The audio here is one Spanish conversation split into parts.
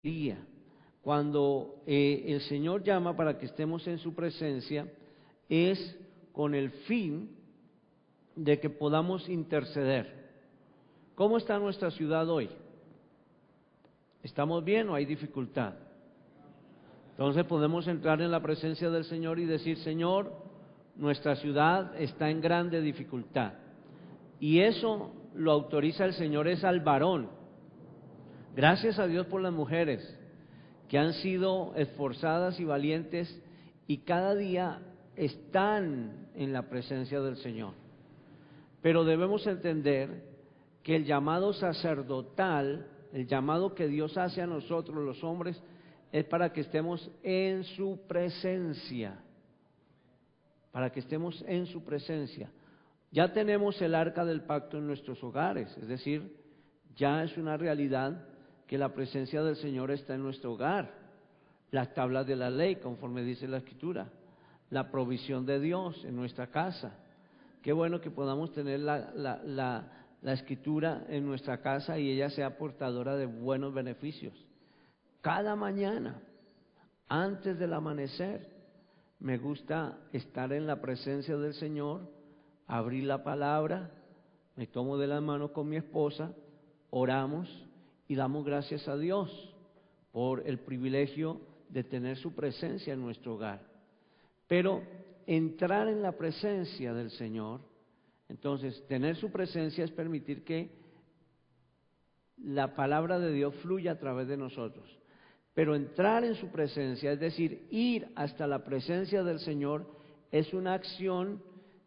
día. Cuando el Señor llama para que estemos en su presencia, es con el fin de que podamos interceder. ¿Cómo está nuestra ciudad hoy? ¿Estamos bien o hay dificultad? Entonces podemos entrar en la presencia del Señor y decir: Señor, nuestra ciudad está en grande dificultad. Y eso lo autoriza el Señor, es al varón. Gracias a Dios por las mujeres que han sido esforzadas y valientes y cada día están en la presencia del Señor. Pero debemos entender que el llamado sacerdotal, el llamado que Dios hace a nosotros los hombres, es para que estemos en su presencia, para que estemos en su presencia. Ya tenemos el arca del pacto en nuestros hogares, es decir, ya es una realidad que la presencia del Señor está en nuestro hogar. Las tablas de la ley, conforme dice la Escritura, la provisión de Dios en nuestra casa. Qué bueno que podamos tener la Escritura en nuestra casa y ella sea portadora de buenos beneficios. Cada mañana, antes del amanecer, me gusta estar en la presencia del Señor, abrir la palabra, me tomo de la mano con mi esposa, oramos y damos gracias a Dios por el privilegio de tener su presencia en nuestro hogar. Pero entrar en la presencia del Señor, entonces tener su presencia es permitir que la palabra de Dios fluya a través de nosotros. Pero entrar en su presencia, es decir, ir hasta la presencia del Señor, es una acción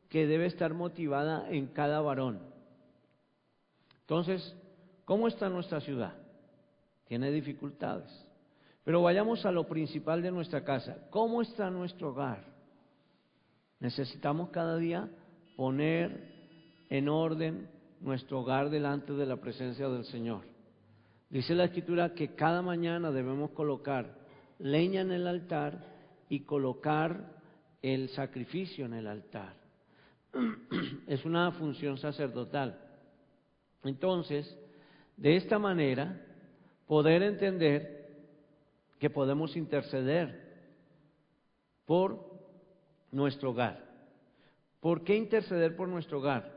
que debe estar motivada en cada varón. Entonces, ¿cómo está nuestra ciudad? Tiene dificultades. Pero vayamos a lo principal de nuestra casa. ¿Cómo está nuestro hogar? Necesitamos cada día poner en orden nuestro hogar delante de la presencia del Señor. Dice la Escritura que cada mañana debemos colocar leña en el altar y colocar el sacrificio en el altar. Es una función sacerdotal. Entonces, de esta manera, poder entender que podemos interceder por nuestro hogar. ¿Por qué interceder por nuestro hogar?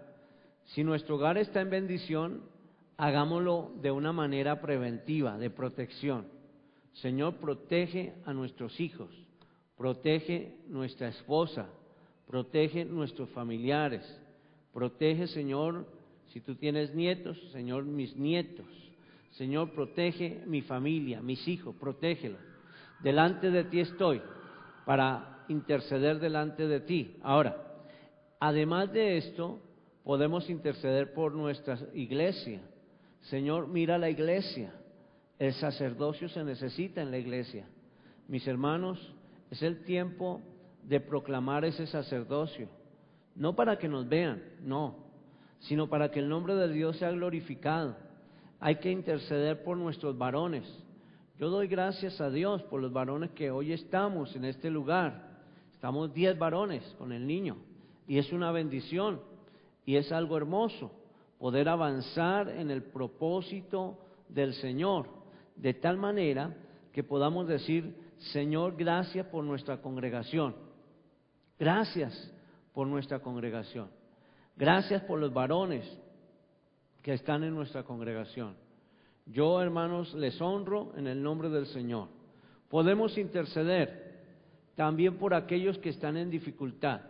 Si nuestro hogar está en bendición, hagámoslo de una manera preventiva, de protección. Señor, protege a nuestros hijos, protege nuestra esposa, protege nuestros familiares, protege, Señor, si tú tienes nietos, Señor, mis nietos. Señor, protege mi familia, mis hijos, protégela. Delante de ti estoy para interceder delante de ti. Ahora, además de esto, podemos interceder por nuestra iglesia. Señor, mira la iglesia. El sacerdocio se necesita en la iglesia. Mis hermanos, es el tiempo de proclamar ese sacerdocio. No para que nos vean, no, sino para que el nombre de Dios sea glorificado. Hay que interceder por nuestros varones. Yo doy gracias a Dios por los varones que hoy estamos en este lugar. Estamos 10 varones con el niño y es una bendición y es algo hermoso poder avanzar en el propósito del Señor, de tal manera que podamos decir: Señor, gracias por nuestra congregación, gracias por nuestra congregación, gracias por los varones que están en nuestra congregación. Yo, hermanos, les honro en el nombre del Señor. Podemos interceder también por aquellos que están en dificultad.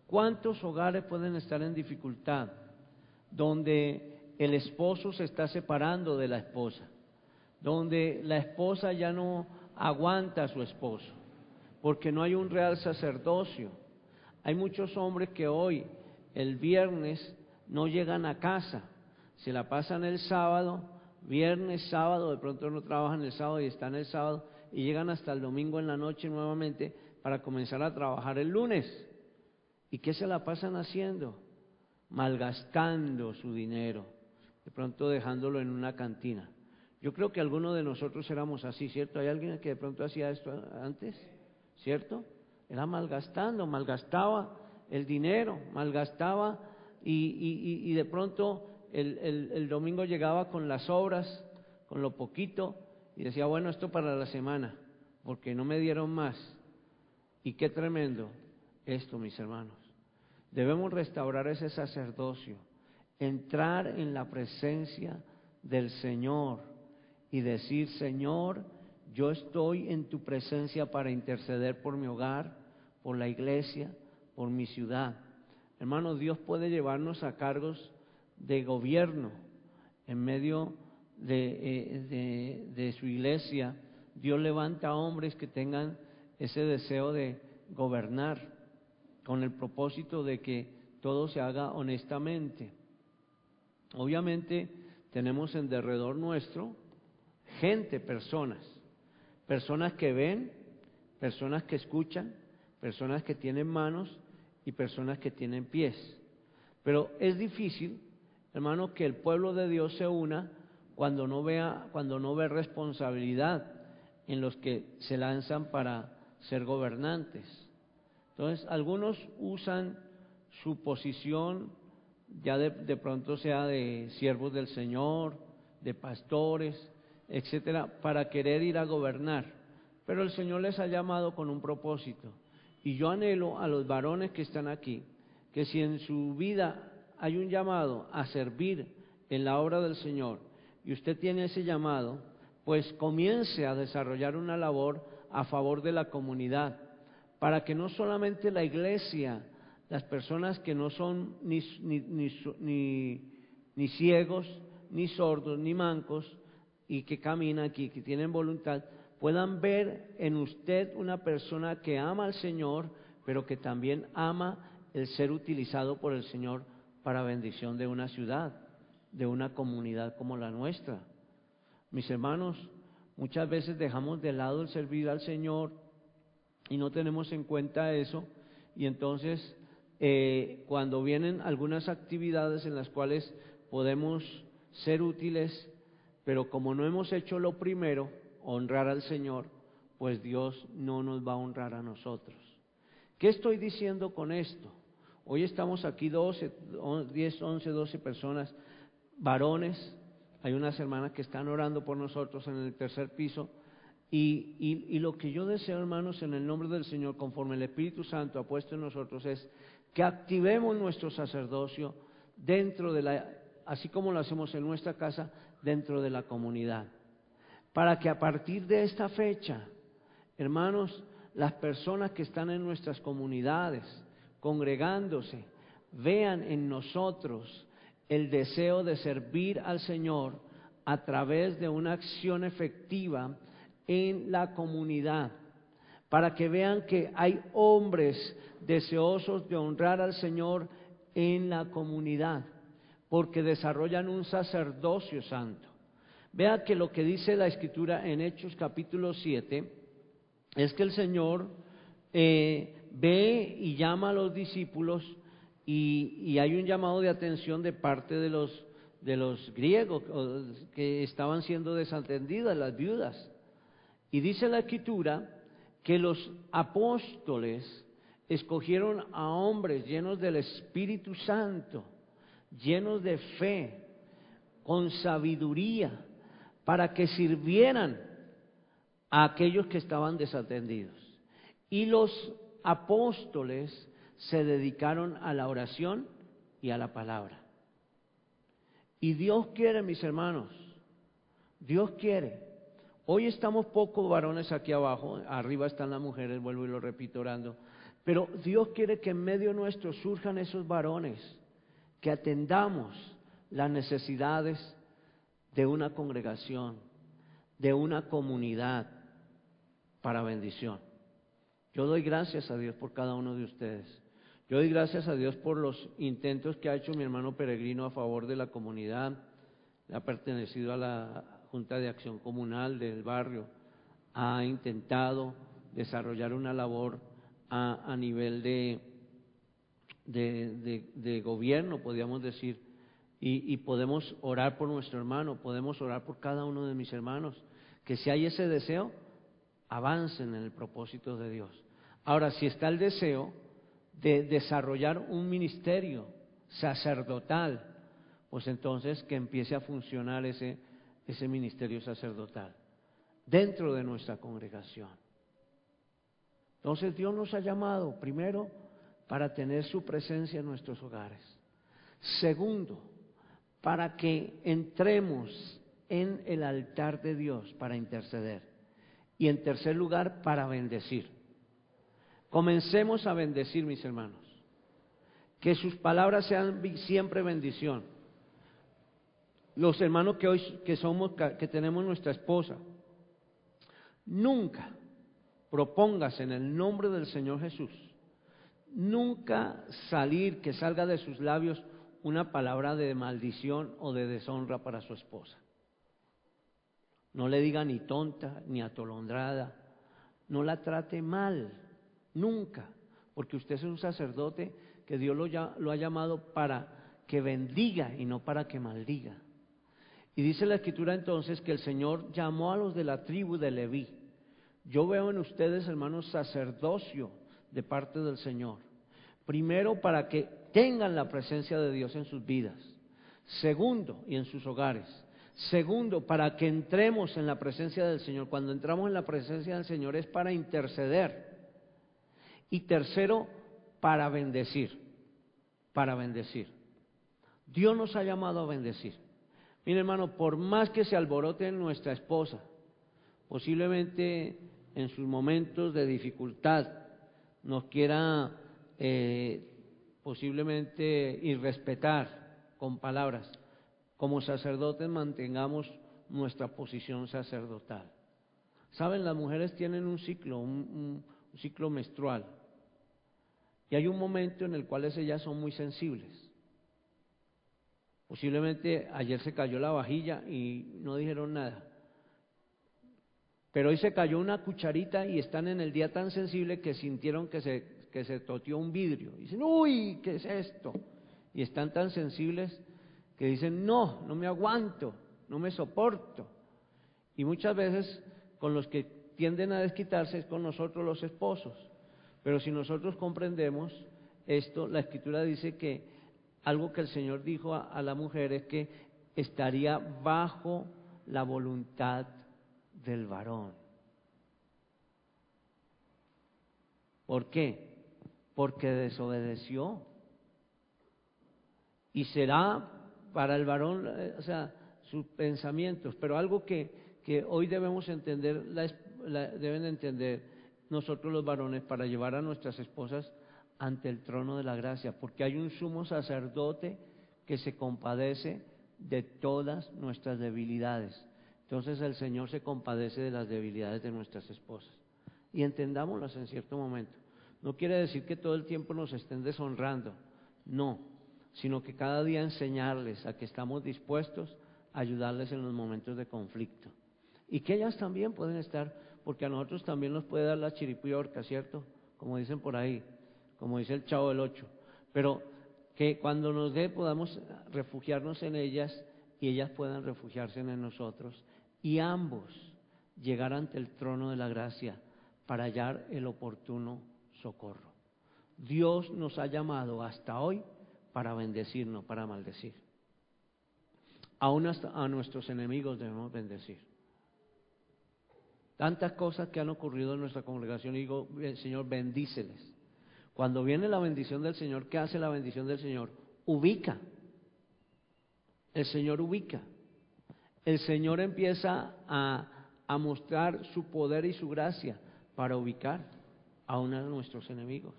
¿Cuántos hogares pueden estar en dificultad? Donde el esposo se está separando de la esposa, donde la esposa ya no aguanta a su esposo, porque no hay un real sacerdocio. Hay muchos hombres que hoy, el viernes, no llegan a casa, se la pasan el sábado, viernes, sábado, de pronto no trabajan el sábado y están el sábado, y llegan hasta el domingo en la noche nuevamente para comenzar a trabajar el lunes. ¿Y qué se la pasan haciendo? Malgastando su dinero, de pronto dejándolo en una cantina. Yo creo que algunos de nosotros éramos así, ¿cierto? ¿Hay alguien que de pronto hacía esto antes? ¿Cierto? Era malgastando, malgastaba el dinero, malgastaba y de pronto el domingo llegaba con las obras, con lo poquito, y decía, bueno, esto para la semana, porque no me dieron más. Y qué tremendo esto, mis hermanos. Debemos restaurar ese sacerdocio, entrar en la presencia del Señor y decir, Señor, yo estoy en tu presencia para interceder por mi hogar, por la iglesia, por mi ciudad. Hermanos, Dios puede llevarnos a cargos de gobierno en medio de su iglesia. Dios levanta a hombres que tengan ese deseo de gobernar con el propósito de que todo se haga honestamente. Obviamente tenemos en derredor nuestro gente, personas que ven, personas que escuchan, personas que tienen manos y personas que tienen pies. Pero es difícil, hermano, que el pueblo de Dios se una cuando no ve responsabilidad en los que se lanzan para ser gobernantes. Entonces, algunos usan su posición, ya de pronto sea de siervos del Señor, de pastores, etcétera, para querer ir a gobernar. Pero el Señor les ha llamado con un propósito. Y yo anhelo a los varones que están aquí, que si en su vida hay un llamado a servir en la obra del Señor, y usted tiene ese llamado, pues comience a desarrollar una labor a favor de la comunidad, para que no solamente la iglesia, las personas que no son ni ciegos, ni sordos, ni mancos, y que caminan aquí, que tienen voluntad, puedan ver en usted una persona que ama al Señor, pero que también ama el ser utilizado por el Señor para bendición de una ciudad, de una comunidad como la nuestra. Mis hermanos, muchas veces dejamos de lado el servir al Señor y no tenemos en cuenta eso, y entonces cuando vienen algunas actividades en las cuales podemos ser útiles, pero como no hemos hecho lo primero, honrar al Señor, pues Dios no nos va a honrar a nosotros. ¿Qué estoy diciendo con esto? Hoy estamos aquí 10, 11, 12 personas, varones. Hay unas hermanas que están orando por nosotros en el tercer piso. Y lo que yo deseo, hermanos, en el nombre del Señor, conforme el Espíritu Santo ha puesto en nosotros, es que activemos nuestro sacerdocio dentro de así como lo hacemos en nuestra casa, dentro de la comunidad. Para que a partir de esta fecha, hermanos, las personas que están en nuestras comunidades, congregándose, vean en nosotros el deseo de servir al Señor a través de una acción efectiva en la comunidad, para que vean que hay hombres deseosos de honrar al Señor en la comunidad, porque desarrollan un sacerdocio santo. Vea que lo que dice la Escritura en Hechos capítulo 7 es que el Señor ve y llama a los discípulos y hay un llamado de atención de parte de los griegos que estaban siendo desatendidas, las viudas. Y dice la Escritura que los apóstoles escogieron a hombres llenos del Espíritu Santo, llenos de fe, con sabiduría, para que sirvieran a aquellos que estaban desatendidos. Y los apóstoles se dedicaron a la oración y a la palabra. Y Dios quiere, mis hermanos, Dios quiere. Hoy estamos pocos varones aquí abajo, arriba están las mujeres, vuelvo y lo repito orando, pero Dios quiere que en medio nuestro surjan esos varones, que atendamos las necesidades de una congregación, de una comunidad, para bendición. Yo doy gracias a Dios por cada uno de ustedes. Yo doy gracias a Dios por los intentos que ha hecho mi hermano Peregrino a favor de la comunidad. Ha pertenecido a la Junta de Acción Comunal del barrio. Ha intentado desarrollar una labor a nivel de gobierno, podríamos decir. Y podemos orar por nuestro hermano, podemos orar por cada uno de mis hermanos, que si hay ese deseo, avancen en el propósito de Dios. Ahora, si está el deseo de desarrollar un ministerio sacerdotal, pues entonces que empiece a funcionar ese ministerio sacerdotal. dentro de nuestra congregación. Entonces Dios nos ha llamado, primero, para tener su presencia en nuestros hogares. Segundo, para que entremos en el altar de Dios para interceder. Y en tercer lugar, para bendecir. Comencemos a bendecir, mis hermanos. Que sus palabras sean siempre bendición. Los hermanos que hoy que tenemos nuestra esposa, nunca propóngase en el nombre del Señor Jesús, nunca que salga de sus labios una palabra de maldición o de deshonra para su esposa. No le diga ni tonta, ni atolondrada, no la trate mal, nunca, porque usted es un sacerdote que Dios lo ha llamado para que bendiga y no para que maldiga. Y dice la Escritura entonces que el Señor llamó a los de la tribu de Leví. Yo veo en ustedes, hermanos, sacerdocio de parte del Señor. Primero, para que tengan la presencia de Dios en sus vidas. Segundo, y en sus hogares. Segundo, para que entremos en la presencia del Señor. Cuando entramos en la presencia del Señor es para interceder. Y tercero, para bendecir. Para bendecir. Dios nos ha llamado a bendecir. Mire, hermano, por más que se alborote nuestra esposa, posiblemente en sus momentos de dificultad nos quiera posiblemente irrespetar con palabras, como sacerdotes mantengamos nuestra posición sacerdotal. Saben, las mujeres tienen un ciclo, un ciclo menstrual, y hay un momento en el cual ellas son muy sensibles. Posiblemente ayer se cayó la vajilla y no dijeron nada, pero hoy se cayó una cucharita y están en el día tan sensible que sintieron que se toteó un vidrio. Y dicen, uy, ¿qué es esto? Y están tan sensibles que dicen, no me aguanto, no me soporto. Y muchas veces con los que tienden a desquitarse es con nosotros los esposos. Pero si nosotros comprendemos esto, la Escritura dice que algo que el Señor dijo a la mujer es que estaría bajo la voluntad del varón. ¿Por qué? Porque desobedeció. Y será para el varón, sus pensamientos, pero algo que hoy debemos entender, deben entender nosotros los varones para llevar a nuestras esposas ante el trono de la gracia, porque hay un sumo sacerdote que se compadece de todas nuestras debilidades. Entonces el Señor se compadece de las debilidades de nuestras esposas. Y entendámoslas en cierto momento. No quiere decir que todo el tiempo nos estén deshonrando, no, sino que cada día enseñarles a que estamos dispuestos a ayudarles en los momentos de conflicto. Y que ellas también pueden estar, porque a nosotros también nos puede dar la chiripiorca, ¿cierto? Como dicen por ahí, como dice el Chavo del Ocho, pero que cuando nos dé podamos refugiarnos en ellas y ellas puedan refugiarse en nosotros y ambos llegar ante el trono de la gracia para hallar el oportuno socorro. Dios nos ha llamado hasta hoy para bendecir, no para maldecir. Aún hasta a nuestros enemigos debemos bendecir. Tantas cosas que han ocurrido en nuestra congregación, y digo, Señor, bendíceles. Cuando viene la bendición del Señor, ¿qué hace la bendición del Señor? Ubica. El Señor ubica. El Señor empieza a mostrar su poder y su gracia para ubicar a uno de nuestros enemigos.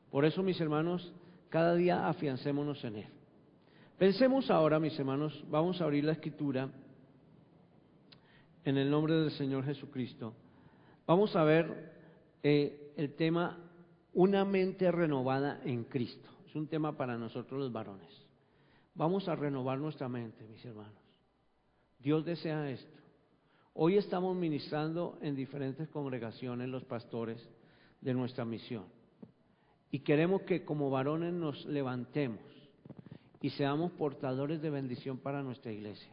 Por eso, mis hermanos, cada día afiancémonos en Él. Pensemos ahora, mis hermanos, vamos a abrir la Escritura en el nombre del Señor Jesucristo. Vamos a ver el tema una mente renovada en Cristo. Es un tema para nosotros los varones. Vamos a renovar nuestra mente, mis hermanos. Dios desea esto. Hoy estamos ministrando en diferentes congregaciones los pastores de nuestra misión. Y queremos que como varones nos levantemos y seamos portadores de bendición para nuestra iglesia.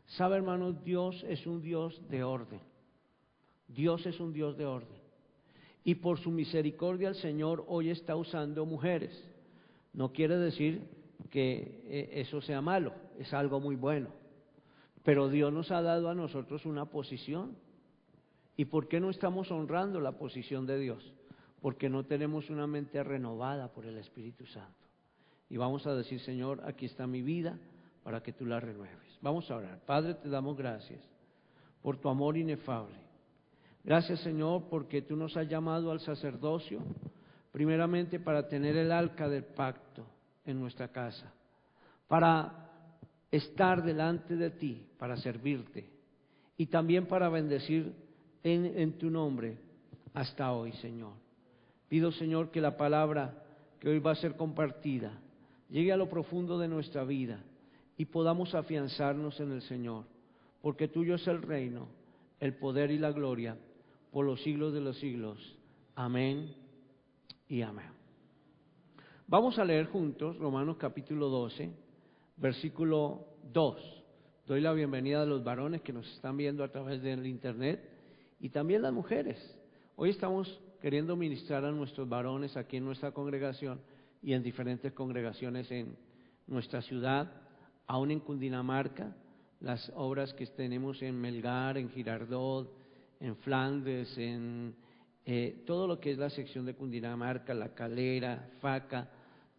¿Sabe, hermanos? Dios es un Dios de orden. Dios es un Dios de orden. Y por su misericordia el Señor hoy está usando mujeres. No quiere decir que eso sea malo, es algo muy bueno. Pero Dios nos ha dado a nosotros una posición. ¿Y por qué no estamos honrando la posición de Dios? Porque no tenemos una mente renovada por el Espíritu Santo. Y vamos a decir, Señor, aquí está mi vida para que tú la renueves. Vamos a orar. Padre, te damos gracias por tu amor inefable. Gracias, Señor, porque tú nos has llamado al sacerdocio, primeramente para tener el arca del pacto en nuestra casa, para estar delante de ti, para servirte y también para bendecir en tu nombre hasta hoy, Señor. Pido, Señor, que la palabra que hoy va a ser compartida llegue a lo profundo de nuestra vida y podamos afianzarnos en el Señor, porque tuyo es el reino, el poder y la gloria por los siglos de los siglos. Amén y amén. Vamos a leer juntos Romanos capítulo 12, versículo 2. Doy la bienvenida a los varones que nos están viendo a través del internet y también las mujeres. Hoy estamos queriendo ministrar a nuestros varones aquí en nuestra congregación y en diferentes congregaciones en nuestra ciudad, aún en Cundinamarca, las obras que tenemos en Melgar, en Girardot, en Flandes, en todo lo que es la sección de Cundinamarca, La Calera, Faca,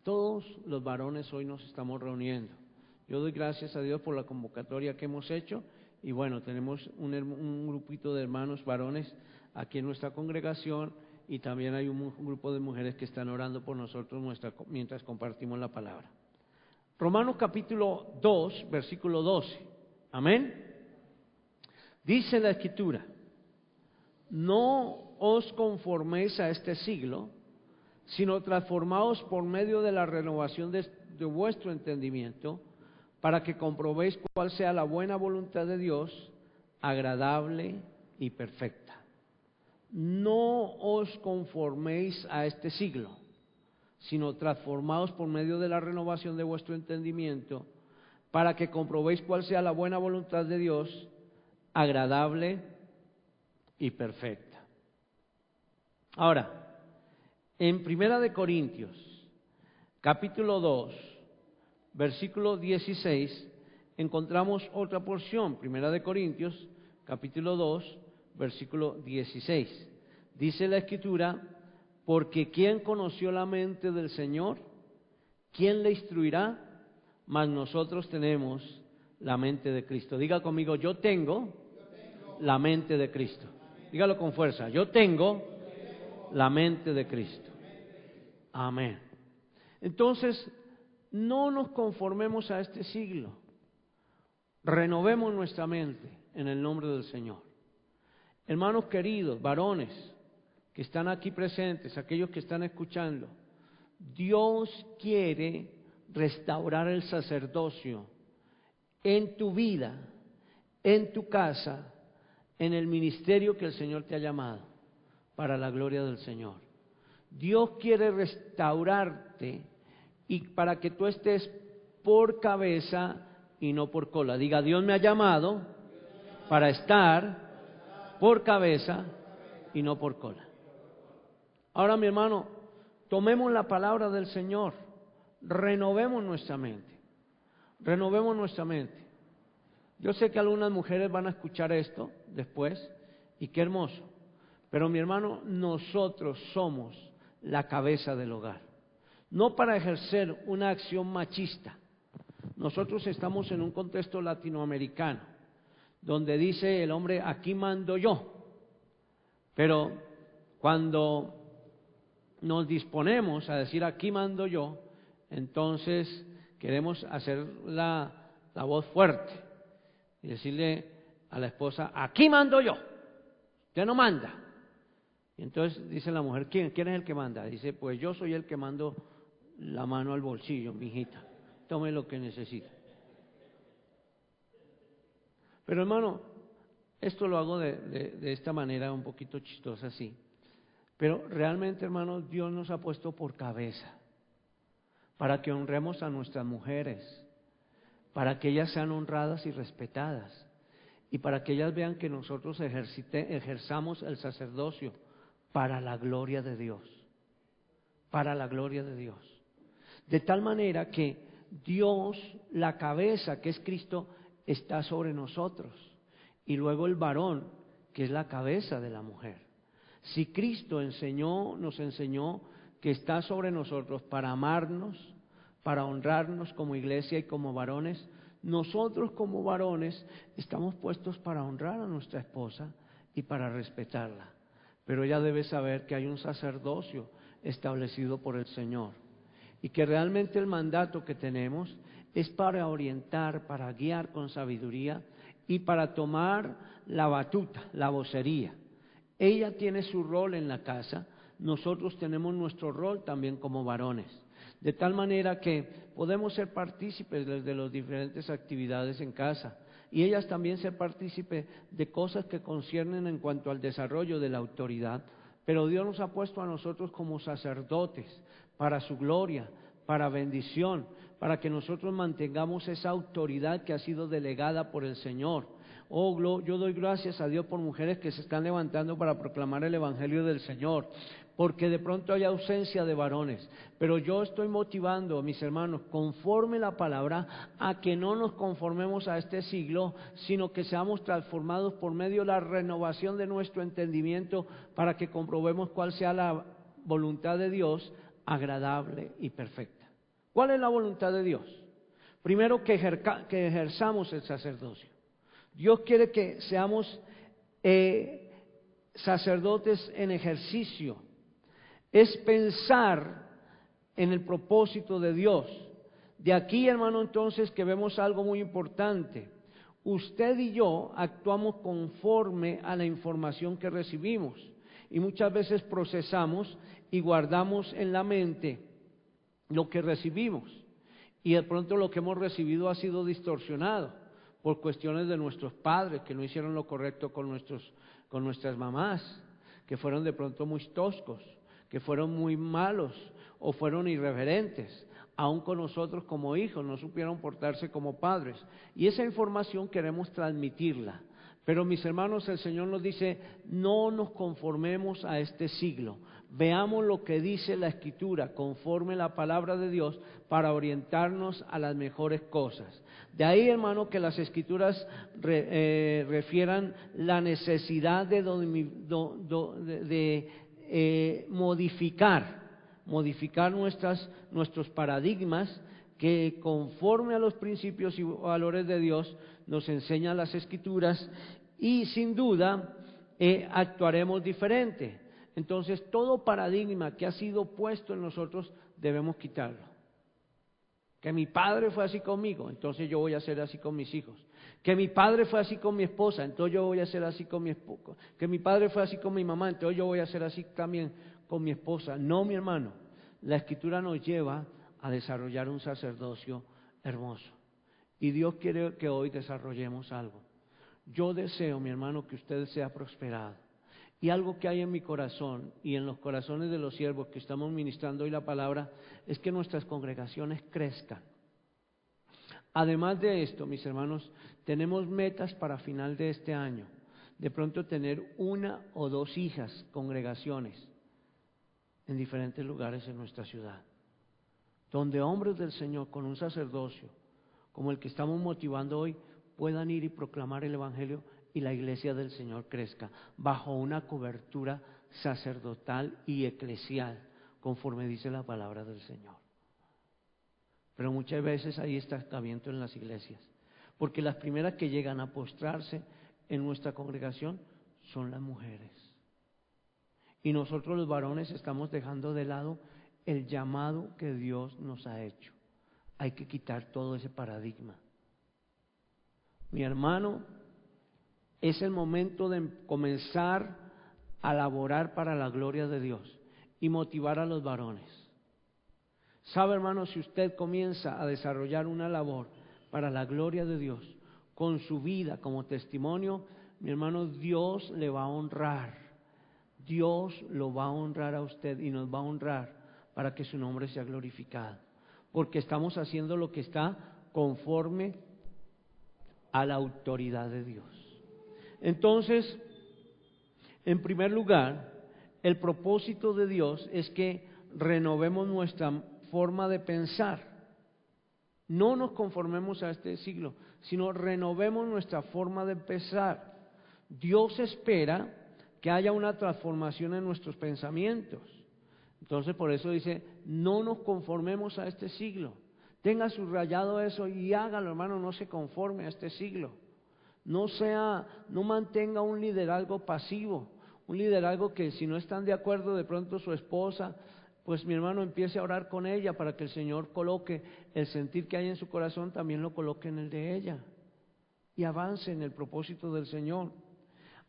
todos los varones hoy nos estamos reuniendo. Yo doy gracias a Dios por la convocatoria que hemos hecho y bueno, tenemos un grupito de hermanos varones aquí en nuestra congregación y también hay un grupo de mujeres que están orando por nosotros mientras compartimos la palabra. Romanos capítulo 2, versículo 12. Amén. Dice la Escritura: no os conforméis a este siglo, sino transformaos por medio de la renovación de vuestro entendimiento, para que comprobéis cuál sea la buena voluntad de Dios, agradable y perfecta. No os conforméis a este siglo, sino transformaos por medio de la renovación de vuestro entendimiento, para que comprobéis cuál sea la buena voluntad de Dios, agradable y perfecta. Ahora, en Primera de Corintios, capítulo 2, versículo 16, encontramos otra porción. Primera de Corintios, capítulo 2, versículo 16. Dice la Escritura: porque ¿quién conoció la mente del Señor? ¿Quién le instruirá? Mas nosotros tenemos la mente de Cristo. Diga conmigo: yo tengo la mente de Cristo. Dígalo con fuerza: yo tengo la mente de Cristo. Amén. Entonces, no nos conformemos a este siglo. Renovemos nuestra mente en el nombre del Señor. Hermanos queridos, varones que están aquí presentes, aquellos que están escuchando, Dios quiere restaurar el sacerdocio en tu vida, en tu casa, en el ministerio que el Señor te ha llamado, para la gloria del Señor. Dios quiere restaurarte y para que tú estés por cabeza y no por cola. Diga: Dios me ha llamado para estar por cabeza y no por cola. Ahora, mi hermano, tomemos la palabra del Señor, renovemos nuestra mente, renovemos nuestra mente. Yo sé que algunas mujeres van a escuchar esto después y qué hermoso, pero mi hermano, nosotros somos la cabeza del hogar, no para ejercer una acción machista. Nosotros estamos en un contexto latinoamericano, donde dice el hombre: aquí mando yo, pero cuando nos disponemos a decir aquí mando yo, entonces queremos hacer la voz fuerte y decirle a la esposa: aquí mando yo, usted no manda. Y entonces dice la mujer: ¿quién es el que manda? Dice: pues yo soy el que mando la mano al bolsillo, mijita, tome lo que necesita. Pero hermano, esto lo hago de esta manera un poquito chistosa así. Pero realmente, hermanos, Dios nos ha puesto por cabeza para que honremos a nuestras mujeres, para que ellas sean honradas y respetadas y para que ellas vean que nosotros ejerzamos el sacerdocio para la gloria de Dios, para la gloria de Dios. De tal manera que Dios, la cabeza que es Cristo, está sobre nosotros y luego el varón que es la cabeza de la mujer. Si Cristo nos enseñó que está sobre nosotros para amarnos, para honrarnos como iglesia y como varones, nosotros como varones estamos puestos para honrar a nuestra esposa y para respetarla. Pero ella debe saber que hay un sacerdocio establecido por el Señor y que realmente el mandato que tenemos es para orientar, para guiar con sabiduría y para tomar la batuta, la vocería. Ella tiene su rol en la casa, nosotros tenemos nuestro rol también como varones. De tal manera que podemos ser partícipes de las diferentes actividades en casa y ellas también ser partícipes de cosas que conciernen en cuanto al desarrollo de la autoridad. Pero Dios nos ha puesto a nosotros como sacerdotes para su gloria, para bendición, para que nosotros mantengamos esa autoridad que ha sido delegada por el Señor. Yo doy gracias a Dios por mujeres que se están levantando para proclamar el Evangelio del Señor, porque de pronto hay ausencia de varones, pero yo estoy motivando a mis hermanos, conforme la palabra, a que no nos conformemos a este siglo, sino que seamos transformados por medio de la renovación de nuestro entendimiento, para que comprobemos cuál sea la voluntad de Dios, agradable y perfecta. ¿Cuál es la voluntad de Dios? Primero, que ejerzamos el sacerdocio. Dios quiere que seamos sacerdotes en ejercicio. Es pensar en el propósito de Dios. De aquí, hermano, entonces, que vemos algo muy importante. Usted y yo actuamos conforme a la información que recibimos y muchas veces procesamos y guardamos en la mente lo que recibimos, y de pronto lo que hemos recibido ha sido distorsionado por cuestiones de nuestros padres que no hicieron lo correcto con nuestras mamás, que fueron de pronto muy toscos, que fueron muy malos o fueron irreverentes, aun con nosotros como hijos, no supieron portarse como padres, y esa información queremos transmitirla. Pero mis hermanos, el Señor nos dice, no nos conformemos a este siglo, veamos lo que dice la Escritura, conforme la palabra de Dios, para orientarnos a las mejores cosas. De ahí, hermano, que las Escrituras refieran la necesidad de modificar nuestros paradigmas, que conforme a los principios y valores de Dios nos enseñan las Escrituras, y sin duda actuaremos diferente. Entonces, todo paradigma que ha sido puesto en nosotros debemos quitarlo. Que mi padre fue así conmigo, entonces yo voy a ser así con mis hijos. Que mi padre fue así con mi esposa, entonces yo voy a ser así con mi esposa. Que mi padre fue así con mi mamá, entonces yo voy a ser así también con mi esposa. No, mi hermano, la Escritura nos lleva a desarrollar un sacerdocio hermoso. Y Dios quiere que hoy desarrollemos algo. Yo deseo, mi hermano, que usted sea prosperado. Y algo que hay en mi corazón y en los corazones de los siervos que estamos ministrando hoy la palabra, es que nuestras congregaciones crezcan. Además de esto, mis hermanos, tenemos metas para final de este año. De pronto tener 1 o 2 hijas, congregaciones, en diferentes lugares en nuestra ciudad, donde hombres del Señor con un sacerdocio como el que estamos motivando hoy puedan ir y proclamar el Evangelio y la iglesia del Señor crezca bajo una cobertura sacerdotal y eclesial, conforme dice la palabra del Señor. Pero muchas veces hay estancamiento en las iglesias, porque las primeras que llegan a postrarse en nuestra congregación son las mujeres. Y nosotros los varones estamos dejando de lado el llamado que Dios nos ha hecho. Hay que quitar todo ese paradigma. Mi hermano, es el momento de comenzar a laborar para la gloria de Dios y motivar a los varones. ¿Sabe, hermano? Si usted comienza a desarrollar una labor para la gloria de Dios, con su vida como testimonio, mi hermano, Dios le va a honrar. Dios lo va a honrar a usted y nos va a honrar para que su nombre sea glorificado. Porque estamos haciendo lo que está conforme a la autoridad de Dios. Entonces, en primer lugar, el propósito de Dios es que renovemos nuestra forma de pensar. No nos conformemos a este siglo, sino renovemos nuestra forma de pensar. Dios espera que haya una transformación en nuestros pensamientos. Entonces por eso dice, no nos conformemos a este siglo. Tenga subrayado eso y hágalo, hermano, no se conforme a este siglo. No mantenga un liderazgo pasivo, un liderazgo que si no están de acuerdo de pronto su esposa, pues mi hermano empiece a orar con ella para que el Señor coloque el sentir que hay en su corazón, también lo coloque en el de ella y avance en el propósito del Señor.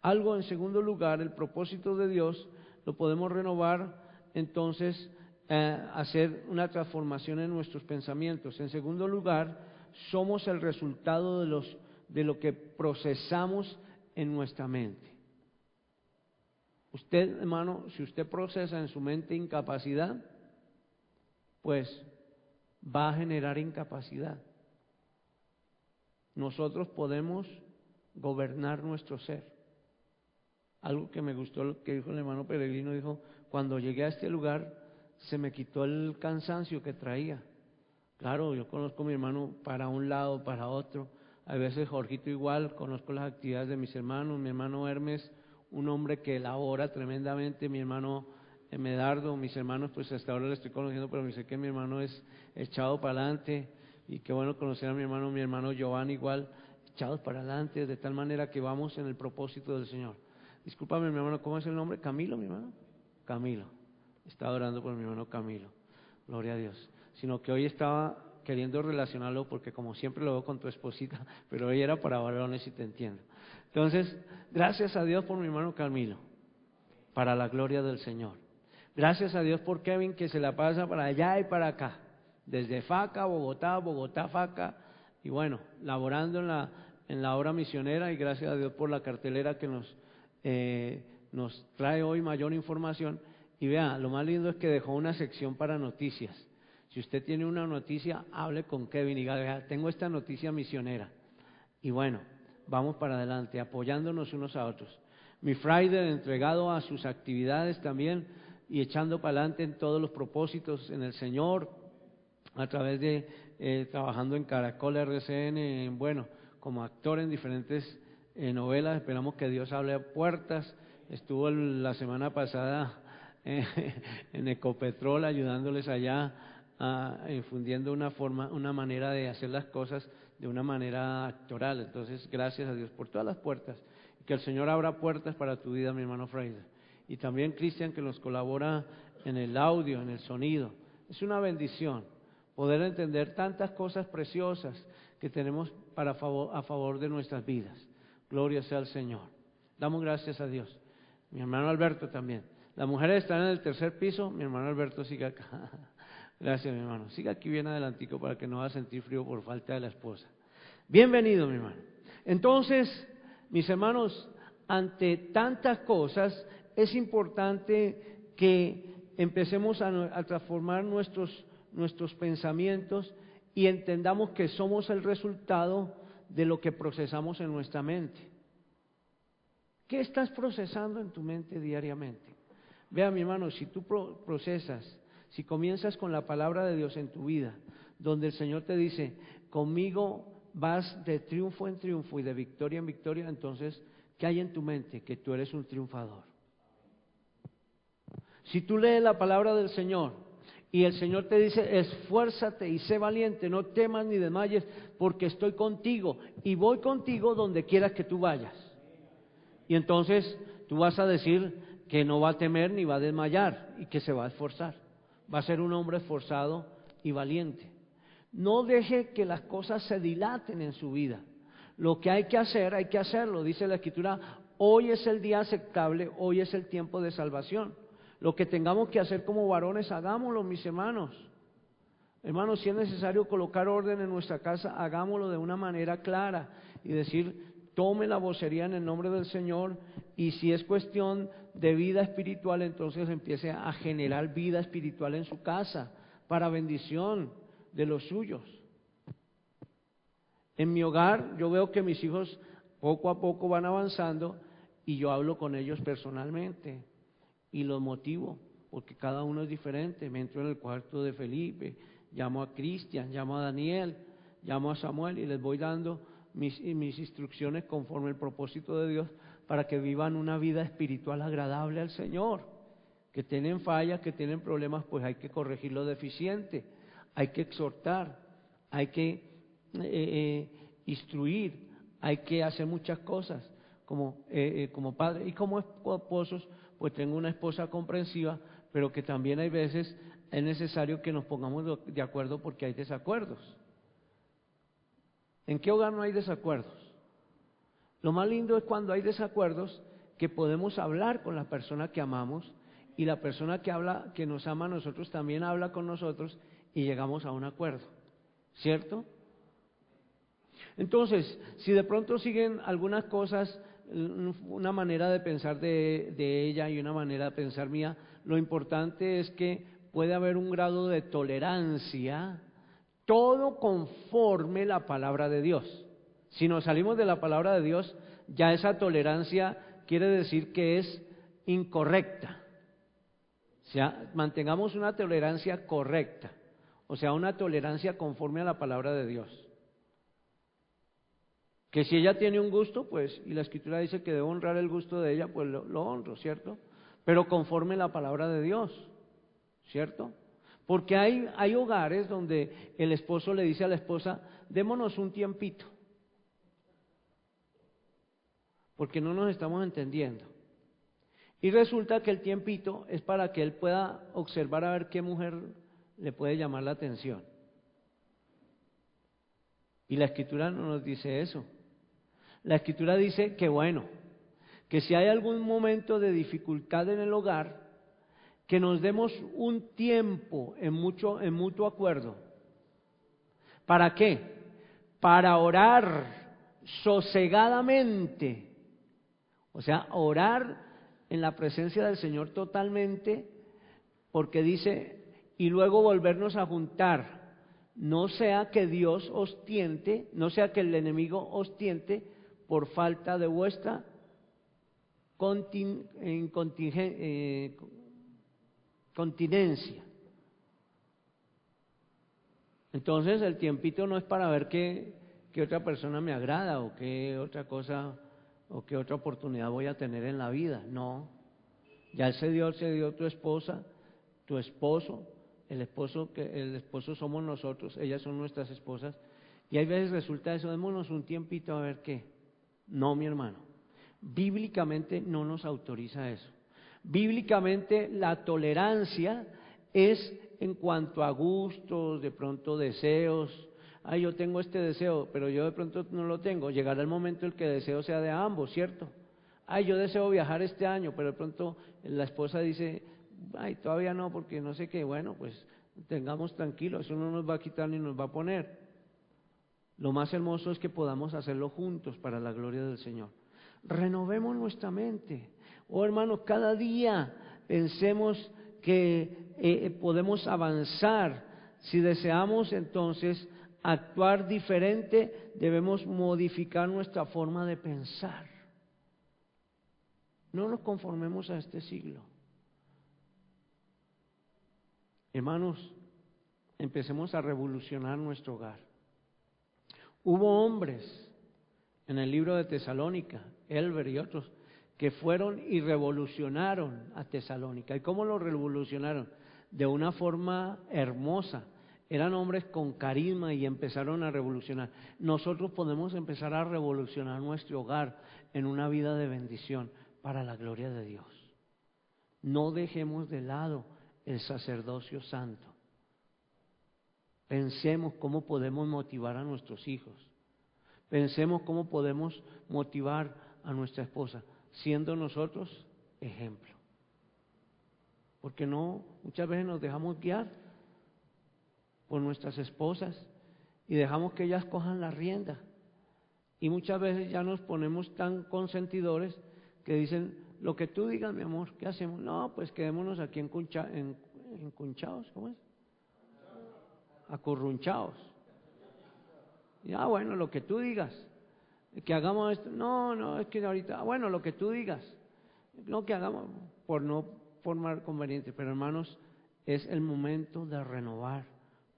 Algo en segundo lugar, el propósito de Dios lo podemos renovar, entonces hacer una transformación en nuestros pensamientos. En segundo lugar, somos el resultado de lo que procesamos en nuestra mente. Usted, hermano, si usted procesa en su mente incapacidad, pues va a generar incapacidad. Nosotros podemos gobernar nuestro ser. Algo que me gustó lo que dijo el hermano Peregrino, dijo, cuando llegué a este lugar se me quitó el cansancio que traía. Claro, yo conozco a mi hermano para un lado, para otro. A veces Jorgito igual, conozco las actividades de mis hermanos, mi hermano Hermes, un hombre que elabora tremendamente, mi hermano Medardo, mis hermanos, pues hasta ahora le estoy conociendo, pero me sé que mi hermano es echado para adelante, y qué bueno conocer a mi hermano Giovanni igual, echados para adelante, de tal manera que vamos en el propósito del Señor. Discúlpame, mi hermano, ¿cómo es el nombre? ¿Camilo, mi hermano? Camilo, estaba orando por mi hermano Camilo, gloria a Dios. Sino que hoy estaba queriendo relacionarlo, porque como siempre lo veo con tu esposita, pero hoy era para varones y te entiendo. Entonces, gracias a Dios por mi hermano Camilo, para la gloria del Señor. Gracias a Dios por Kevin, que se la pasa para allá y para acá, desde Faca, Bogotá, Faca, y bueno, laborando en la obra misionera, y gracias a Dios por la cartelera que nos trae hoy mayor información. Y vea, lo más lindo es que dejó una sección para noticias. Si usted tiene una noticia, hable con Kevin y diga, vea, tengo esta noticia misionera. Y bueno, vamos para adelante, apoyándonos unos a otros. Mi Friday entregado a sus actividades también y echando para adelante en todos los propósitos en el Señor, a través de trabajando en Caracol RCN, bueno, como actor en diferentes novelas. Esperamos que Dios hable a puertas. Estuvo la semana pasada en Ecopetrol ayudándoles allá, infundiendo una manera de hacer las cosas de una manera actoral. Entonces, gracias a Dios por todas las puertas, y que el Señor abra puertas para tu vida, mi hermano Fraser. Y también Cristian, que nos colabora en el audio, en el sonido. Es una bendición poder entender tantas cosas preciosas que tenemos a favor de nuestras vidas. Gloria sea al Señor. Damos gracias a Dios. Mi hermano Alberto también. Las mujeres están en el tercer piso, mi hermano Alberto sigue acá. Gracias, mi hermano. Siga aquí bien adelantico para que no va a sentir frío por falta de la esposa. Bienvenido, mi hermano. Entonces, mis hermanos, ante tantas cosas, es importante que empecemos a transformar nuestros pensamientos y entendamos que somos el resultado de lo que procesamos en nuestra mente. ¿Qué estás procesando en tu mente diariamente? Vea, mi hermano, si tú procesas, si comienzas con la palabra de Dios en tu vida, donde el Señor te dice, conmigo vas de triunfo en triunfo y de victoria en victoria, entonces, ¿qué hay en tu mente? Que tú eres un triunfador. Si tú lees la palabra del Señor y el Señor te dice, esfuérzate y sé valiente, no temas ni desmayes, porque estoy contigo y voy contigo donde quieras que tú vayas. Y entonces tú vas a decir que no va a temer ni va a desmayar y que se va a esforzar. Va a ser un hombre esforzado y valiente. No deje que las cosas se dilaten en su vida. Lo que hay que hacerlo. Dice la Escritura, hoy es el día aceptable, hoy es el tiempo de salvación. Lo que tengamos que hacer como varones, hagámoslo, mis hermanos. Hermanos, si es necesario colocar orden en nuestra casa, hagámoslo de una manera clara y decir, tome la vocería en el nombre del Señor, y si es cuestión de vida espiritual, entonces empiece a generar vida espiritual en su casa para bendición de los suyos. En mi hogar yo veo que mis hijos poco a poco van avanzando y yo hablo con ellos personalmente y los motivo, porque cada uno es diferente. Me entro en el cuarto de Felipe, llamo a Cristian, llamo a Daniel, llamo a Samuel y les voy dando mis instrucciones conforme el propósito de Dios para que vivan una vida espiritual agradable al Señor. Que tienen fallas, que tienen problemas, pues hay que corregir lo deficiente, hay que exhortar, hay que instruir, hay que hacer muchas cosas como padre y como esposos. Pues tengo una esposa comprensiva, pero que también hay veces es necesario que nos pongamos de acuerdo porque hay desacuerdos. ¿En qué hogar no hay desacuerdos? Lo más lindo es cuando hay desacuerdos que podemos hablar con la persona que amamos y la persona que nos ama a nosotros también habla con nosotros y llegamos a un acuerdo, ¿cierto? Entonces, si de pronto siguen algunas cosas, una manera de pensar de ella y una manera de pensar mía, lo importante es que puede haber un grado de tolerancia, todo conforme la palabra de Dios. Si nos salimos de la palabra de Dios, ya esa tolerancia quiere decir que es incorrecta. O sea, mantengamos una tolerancia correcta, o sea, una tolerancia conforme a la palabra de Dios. Que si ella tiene un gusto, pues, y la Escritura dice que debo honrar el gusto de ella, pues lo honro, ¿cierto? Pero conforme a la palabra de Dios, ¿cierto? Porque hay hogares donde el esposo le dice a la esposa, démonos un tiempito, porque no nos estamos entendiendo. Y resulta que el tiempito es para que él pueda observar a ver qué mujer le puede llamar la atención. Y la Escritura no nos dice eso. La Escritura dice que bueno, que si hay algún momento de dificultad en el hogar, que nos demos un tiempo en mutuo acuerdo. ¿Para qué? Para orar sosegadamente. O sea, orar en la presencia del Señor totalmente, porque dice, y luego volvernos a juntar, no sea que Dios os tiente, no sea que el enemigo os tiente por falta de vuestra continencia. Entonces el tiempito no es para ver qué otra persona me agrada o qué otra cosa o qué otra oportunidad voy a tener en la vida. No, ya se dio tu esposa, tu esposo, el esposo somos nosotros, ellas son nuestras esposas, y hay veces resulta eso, démonos un tiempito a ver qué. No, mi hermano, bíblicamente no nos autoriza eso. Bíblicamente la tolerancia es en cuanto a gustos, de pronto deseos. Ay, yo tengo este deseo, pero yo de pronto no lo tengo. Llegará el momento en que el deseo sea de ambos, ¿cierto? Ay, yo deseo viajar este año, pero de pronto la esposa dice, ay, todavía no, porque no sé qué. Bueno, pues tengamos tranquilo, eso no nos va a quitar ni nos va a poner. Lo más hermoso es que podamos hacerlo juntos para la gloria del Señor. Renovemos nuestra mente. Oh, hermanos, cada día pensemos que podemos avanzar. Si deseamos entonces actuar diferente, debemos modificar nuestra forma de pensar. No nos conformemos a este siglo. Hermanos, empecemos a revolucionar nuestro hogar. Hubo hombres en el libro de Tesalónica, Elber y otros, que fueron y revolucionaron a Tesalónica. ¿Y cómo lo revolucionaron? De una forma hermosa. Eran hombres con carisma y empezaron a revolucionar. Nosotros podemos empezar a revolucionar nuestro hogar en una vida de bendición para la gloria de Dios. No dejemos de lado el sacerdocio santo. Pensemos cómo podemos motivar a nuestros hijos. Pensemos cómo podemos motivar a nuestra esposa, siendo nosotros ejemplo. Porque no, muchas veces nos dejamos guiar por nuestras esposas y dejamos que ellas cojan la rienda. Y muchas veces ya nos ponemos tan consentidores que dicen, lo que tú digas, mi amor, ¿qué hacemos? No, pues quedémonos aquí encunchados, ¿cómo es? Acurrunchados. Y, bueno, lo que tú digas, que hagamos esto. No, es que ahorita, bueno, lo que tú digas, no que hagamos, por no formar conveniente. Pero hermanos, es el momento de renovar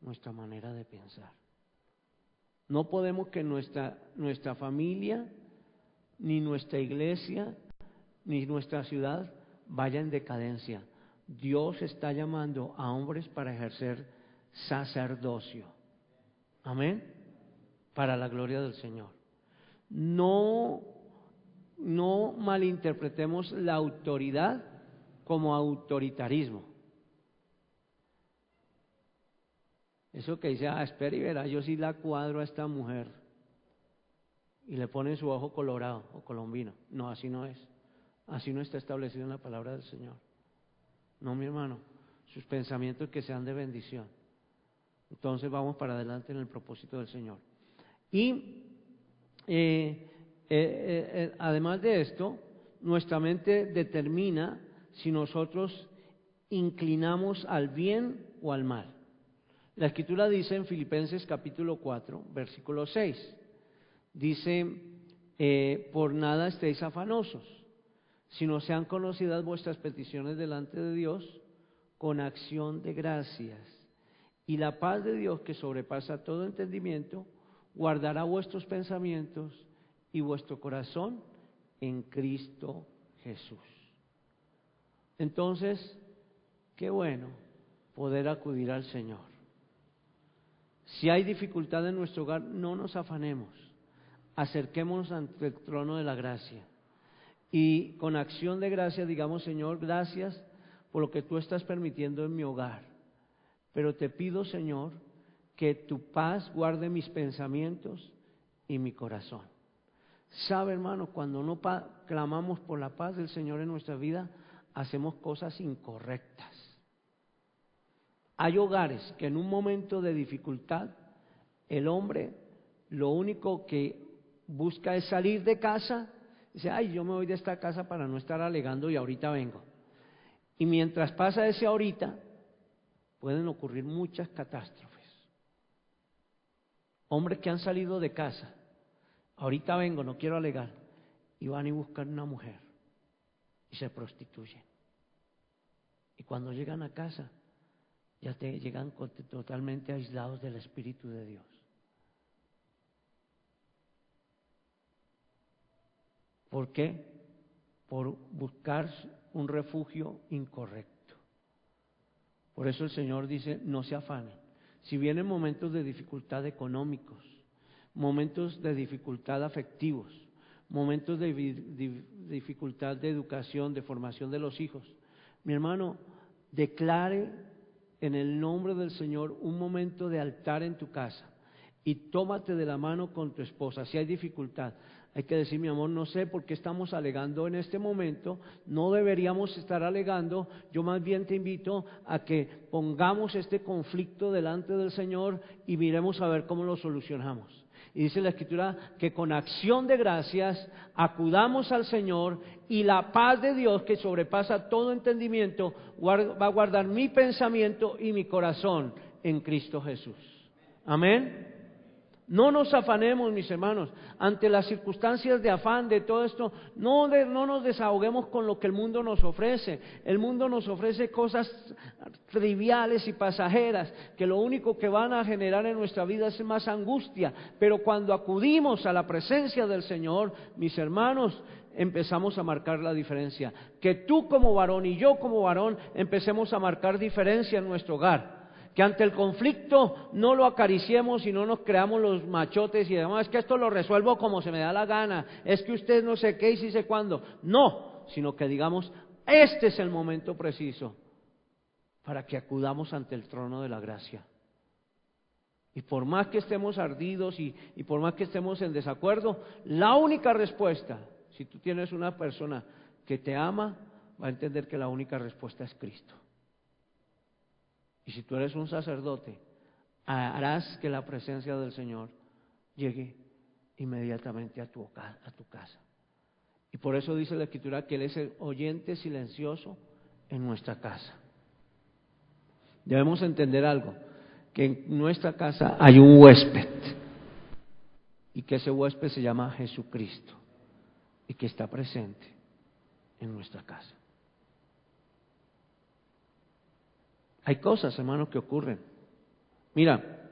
nuestra manera de pensar. No podemos que nuestra familia ni nuestra iglesia, ni nuestra ciudad vaya en decadencia. Dios está llamando a hombres para ejercer sacerdocio. Amén. Para la gloria del Señor. No malinterpretemos la autoridad como autoritarismo. Eso que dice, espera y verá, yo sí la cuadro a esta mujer. Y le ponen su ojo colorado o colombino. No, así no es. Así no está establecido en la palabra del Señor. No, mi hermano, sus pensamientos que sean de bendición. Entonces vamos para adelante en el propósito del Señor. Y además de esto, nuestra mente determina si nosotros inclinamos al bien o al mal. La Escritura dice en Filipenses capítulo 4, versículo 6, dice, por nada estéis afanosos, sino sean conocidas vuestras peticiones delante de Dios con acción de gracias. Y la paz de Dios, que sobrepasa todo entendimiento, guardará vuestros pensamientos y vuestro corazón en Cristo Jesús. Entonces, qué bueno poder acudir al Señor. Si hay dificultad en nuestro hogar, no nos afanemos, acerquémonos ante el trono de la gracia y con acción de gracia digamos, Señor, gracias por lo que tú estás permitiendo en mi hogar, pero te pido, Señor, que tu paz guarde mis pensamientos y mi corazón. Sabe, hermano, cuando no clamamos por la paz del Señor en nuestra vida, hacemos cosas incorrectas. Hay hogares que en un momento de dificultad, el hombre lo único que busca es salir de casa, dice, yo me voy de esta casa para no estar alegando y ahorita vengo. Y mientras pasa ese ahorita, pueden ocurrir muchas catástrofes. Hombres que han salido de casa, ahorita vengo, no quiero alegar, y van y buscan una mujer y se prostituyen. Y cuando llegan a casa, ya llegan totalmente aislados del Espíritu de Dios. ¿Por qué? Por buscar un refugio incorrecto. Por eso el Señor dice, no se afanen. Si vienen momentos de dificultad económicos, momentos de dificultad afectivos, momentos de dificultad de educación, de formación de los hijos, mi hermano, declare en el nombre del Señor un momento de altar en tu casa y tómate de la mano con tu esposa. Si hay dificultad, hay que decir, mi amor, no sé por qué estamos alegando en este momento, no deberíamos estar alegando, yo más bien te invito a que pongamos este conflicto delante del Señor y miremos a ver cómo lo solucionamos. Y dice la Escritura que con acción de gracias acudamos al Señor y la paz de Dios que sobrepasa todo entendimiento va a guardar mi pensamiento y mi corazón en Cristo Jesús. Amén. No nos afanemos, mis hermanos, ante las circunstancias de afán, de todo esto, no nos desahoguemos con lo que el mundo nos ofrece. El mundo nos ofrece cosas triviales y pasajeras, que lo único que van a generar en nuestra vida es más angustia. Pero cuando acudimos a la presencia del Señor, mis hermanos, empezamos a marcar la diferencia. Que tú como varón y yo como varón empecemos a marcar diferencia en nuestro hogar. Que ante el conflicto no lo acariciemos y no nos creamos los machotes y demás, es que esto lo resuelvo como se me da la gana, es que usted no sé qué y sí sé cuándo. No, sino que digamos, este es el momento preciso para que acudamos ante el trono de la gracia. Y por más que estemos ardidos y por más que estemos en desacuerdo, la única respuesta, si tú tienes una persona que te ama, va a entender que la única respuesta es Cristo. Y si tú eres un sacerdote, harás que la presencia del Señor llegue inmediatamente a tu casa. Y por eso dice la Escritura que Él es el oyente silencioso en nuestra casa. Debemos entender algo, que en nuestra casa hay un huésped, y que ese huésped se llama Jesucristo, y que está presente en nuestra casa. Hay cosas, hermanos, que ocurren. Mira,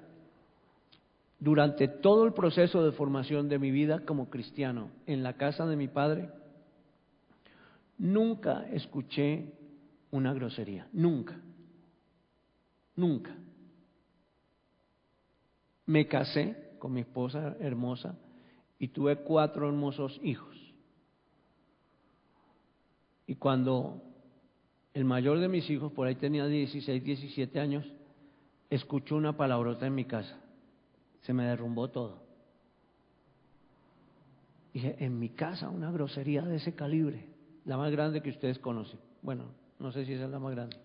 durante todo el proceso de formación de mi vida como cristiano en la casa de mi padre, nunca escuché una grosería, nunca, nunca. Me casé con mi esposa hermosa y tuve 4 hermosos hijos. Y cuando el mayor de mis hijos, por ahí tenía 16, 17 años, escuchó una palabrota en mi casa, se me derrumbó todo. Dije, en mi casa una grosería de ese calibre, la más grande que ustedes conocen. Bueno, no sé si esa es la más grande.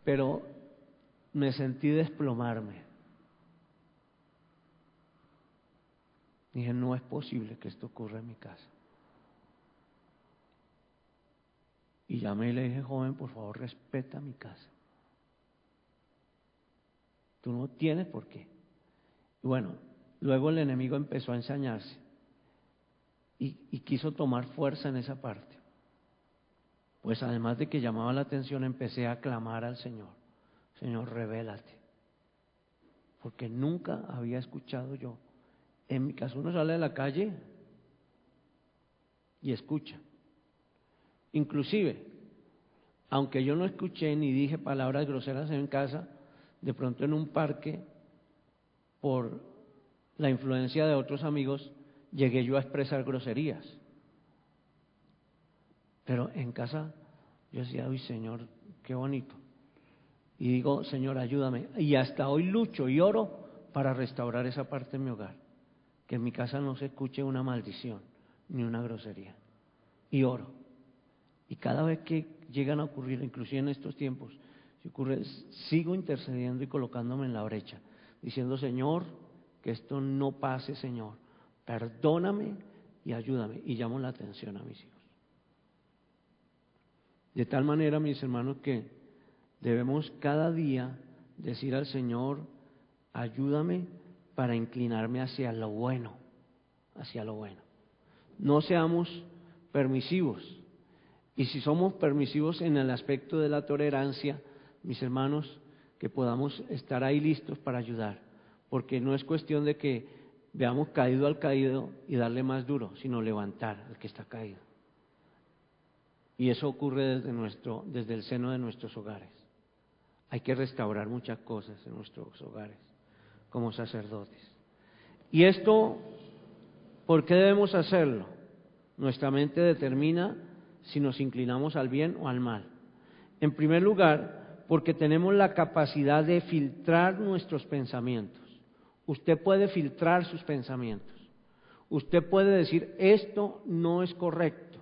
Pero me sentí desplomarme. Dije, no es posible que esto ocurra en mi casa. Y llamé y le dije, joven, por favor, respeta mi casa. Tú no tienes por qué. Y bueno, luego el enemigo empezó a ensañarse y quiso tomar fuerza en esa parte. Pues además de que llamaba la atención, empecé a clamar al Señor. Señor, revélate. Porque nunca había escuchado yo. En mi caso uno sale de la calle y escucha. Inclusive, aunque yo no escuché ni dije palabras groseras en casa, de pronto en un parque, por la influencia de otros amigos, llegué yo a expresar groserías. Pero en casa yo decía, uy Señor, qué bonito. Y digo, Señor, ayúdame. Y hasta hoy lucho y oro para restaurar esa parte en mi hogar. Que en mi casa no se escuche una maldición ni una grosería. Y oro. Y cada vez que llegan a ocurrir, inclusive en estos tiempos, si ocurre, sigo intercediendo y colocándome en la brecha, diciendo, Señor, que esto no pase, Señor. Perdóname y ayúdame. Y llamo la atención a mis hijos. De tal manera, mis hermanos, que debemos cada día decir al Señor, ayúdame para inclinarme hacia lo bueno, hacia lo bueno. No seamos permisivos. Y si somos permisivos en el aspecto de la tolerancia, mis hermanos, que podamos estar ahí listos para ayudar. Porque no es cuestión de que veamos caído al caído y darle más duro, sino levantar al que está caído. Y eso ocurre desde el seno de nuestros hogares. Hay que restaurar muchas cosas en nuestros hogares como sacerdotes. Y esto, ¿por qué debemos hacerlo? Nuestra mente determina si nos inclinamos al bien o al mal. En primer lugar, porque tenemos la capacidad de filtrar nuestros pensamientos. Usted puede filtrar sus pensamientos. Usted puede decir, esto no es correcto.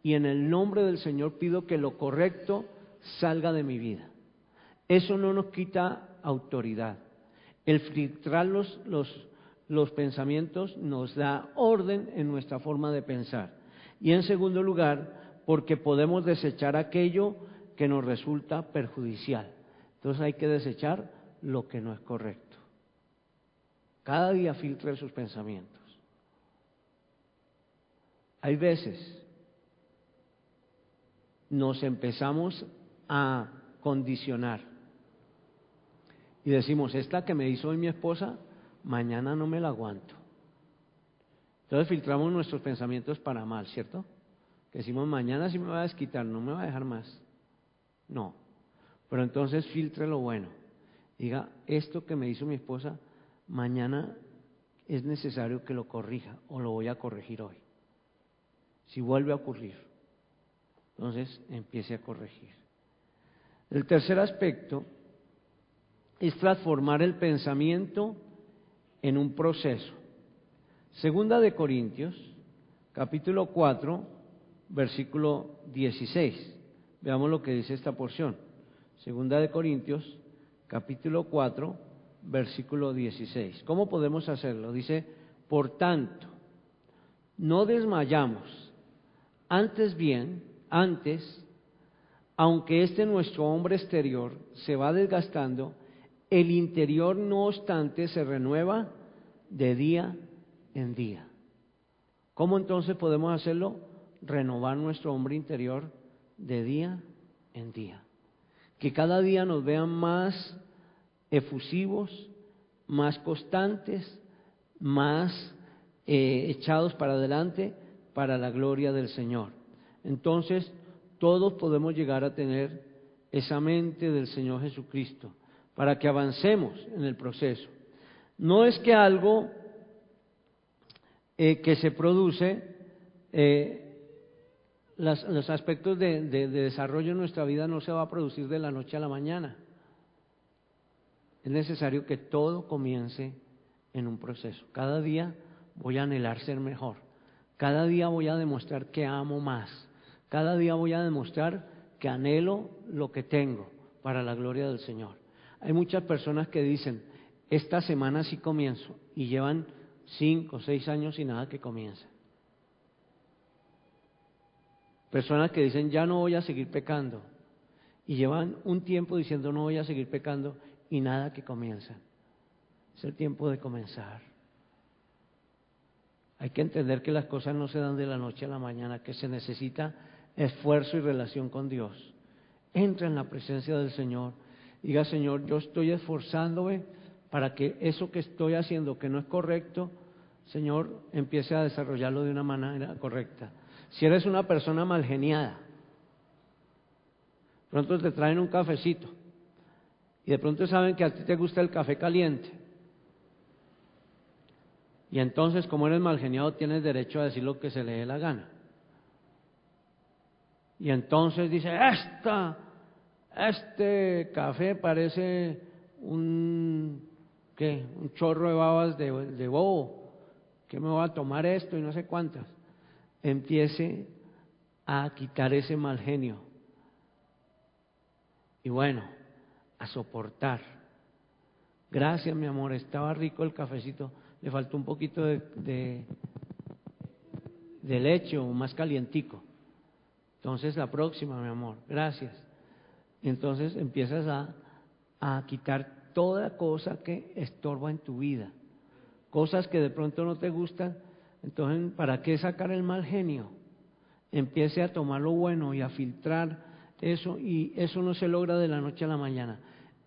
Y en el nombre del Señor pido que lo correcto salga de mi vida. Eso no nos quita autoridad. El filtrar los pensamientos nos da orden en nuestra forma de pensar. Y en segundo lugar, porque podemos desechar aquello que nos resulta perjudicial. Entonces hay que desechar lo que no es correcto. Cada día filtre sus pensamientos. Hay veces nos empezamos a condicionar y decimos, esta que me hizo hoy mi esposa, mañana no me la aguanto. Entonces filtramos nuestros pensamientos para mal, ¿cierto? Que decimos, mañana sí me va a desquitar, no me va a dejar más. No, pero entonces filtre lo bueno. Diga, esto que me hizo mi esposa, mañana es necesario que lo corrija o lo voy a corregir hoy. Si vuelve a ocurrir, entonces empiece a corregir. El tercer aspecto es transformar el pensamiento en un proceso. Segunda de Corintios, capítulo 4, versículo 16. Veamos lo que dice esta porción. Segunda de Corintios, capítulo 4, versículo 16. ¿Cómo podemos hacerlo? Dice, por tanto, no desmayamos, antes, aunque nuestro hombre exterior se va desgastando, el interior no obstante se renueva de día en día. ¿Cómo entonces podemos hacerlo? Renovar nuestro hombre interior de día en día. Que cada día nos vean más efusivos, más constantes, más echados para adelante para la gloria del Señor. Entonces, todos podemos llegar a tener esa mente del Señor Jesucristo para que avancemos en el proceso. No es que algo que se produce, los aspectos de desarrollo en nuestra vida no se va a producir de la noche a la mañana. Es necesario que todo comience en un proceso. Cada día voy a anhelar ser mejor. Cada día voy a demostrar que amo más. Cada día voy a demostrar que anhelo lo que tengo para la gloria del Señor. Hay muchas personas que dicen, esta semana sí comienzo, y llevan 5 o 6 años y nada que comiencen. Personas que dicen, ya no voy a seguir pecando, y llevan un tiempo diciendo, no voy a seguir pecando, y nada que comienzan. Es el tiempo de comenzar. Hay que entender que las cosas no se dan de la noche a la mañana, que se necesita esfuerzo y relación con Dios. Entra en la presencia del Señor. Diga, Señor, yo estoy esforzándome para que eso que estoy haciendo, que no es correcto, Señor, empiece a desarrollarlo de una manera correcta. Si eres una persona malgeniada, pronto te traen un cafecito y de pronto saben que a ti te gusta el café caliente. Y entonces, como eres malgeniado, tienes derecho a decir lo que se le dé la gana. Y entonces dice, este café parece un chorro de babas de bobo, que me voy a tomar esto y no sé cuántas. Empiece a quitar ese mal genio. Y bueno, a soportar. Gracias, mi amor, estaba rico el cafecito, le faltó un poquito de leche o más calientico. Entonces la próxima, mi amor, gracias. Entonces empiezas a quitar toda cosa que estorba en tu vida, cosas que de pronto no te gustan. Entonces, ¿para qué sacar el mal genio? Empiece a tomar lo bueno y a filtrar eso, y eso no se logra de la noche a la mañana,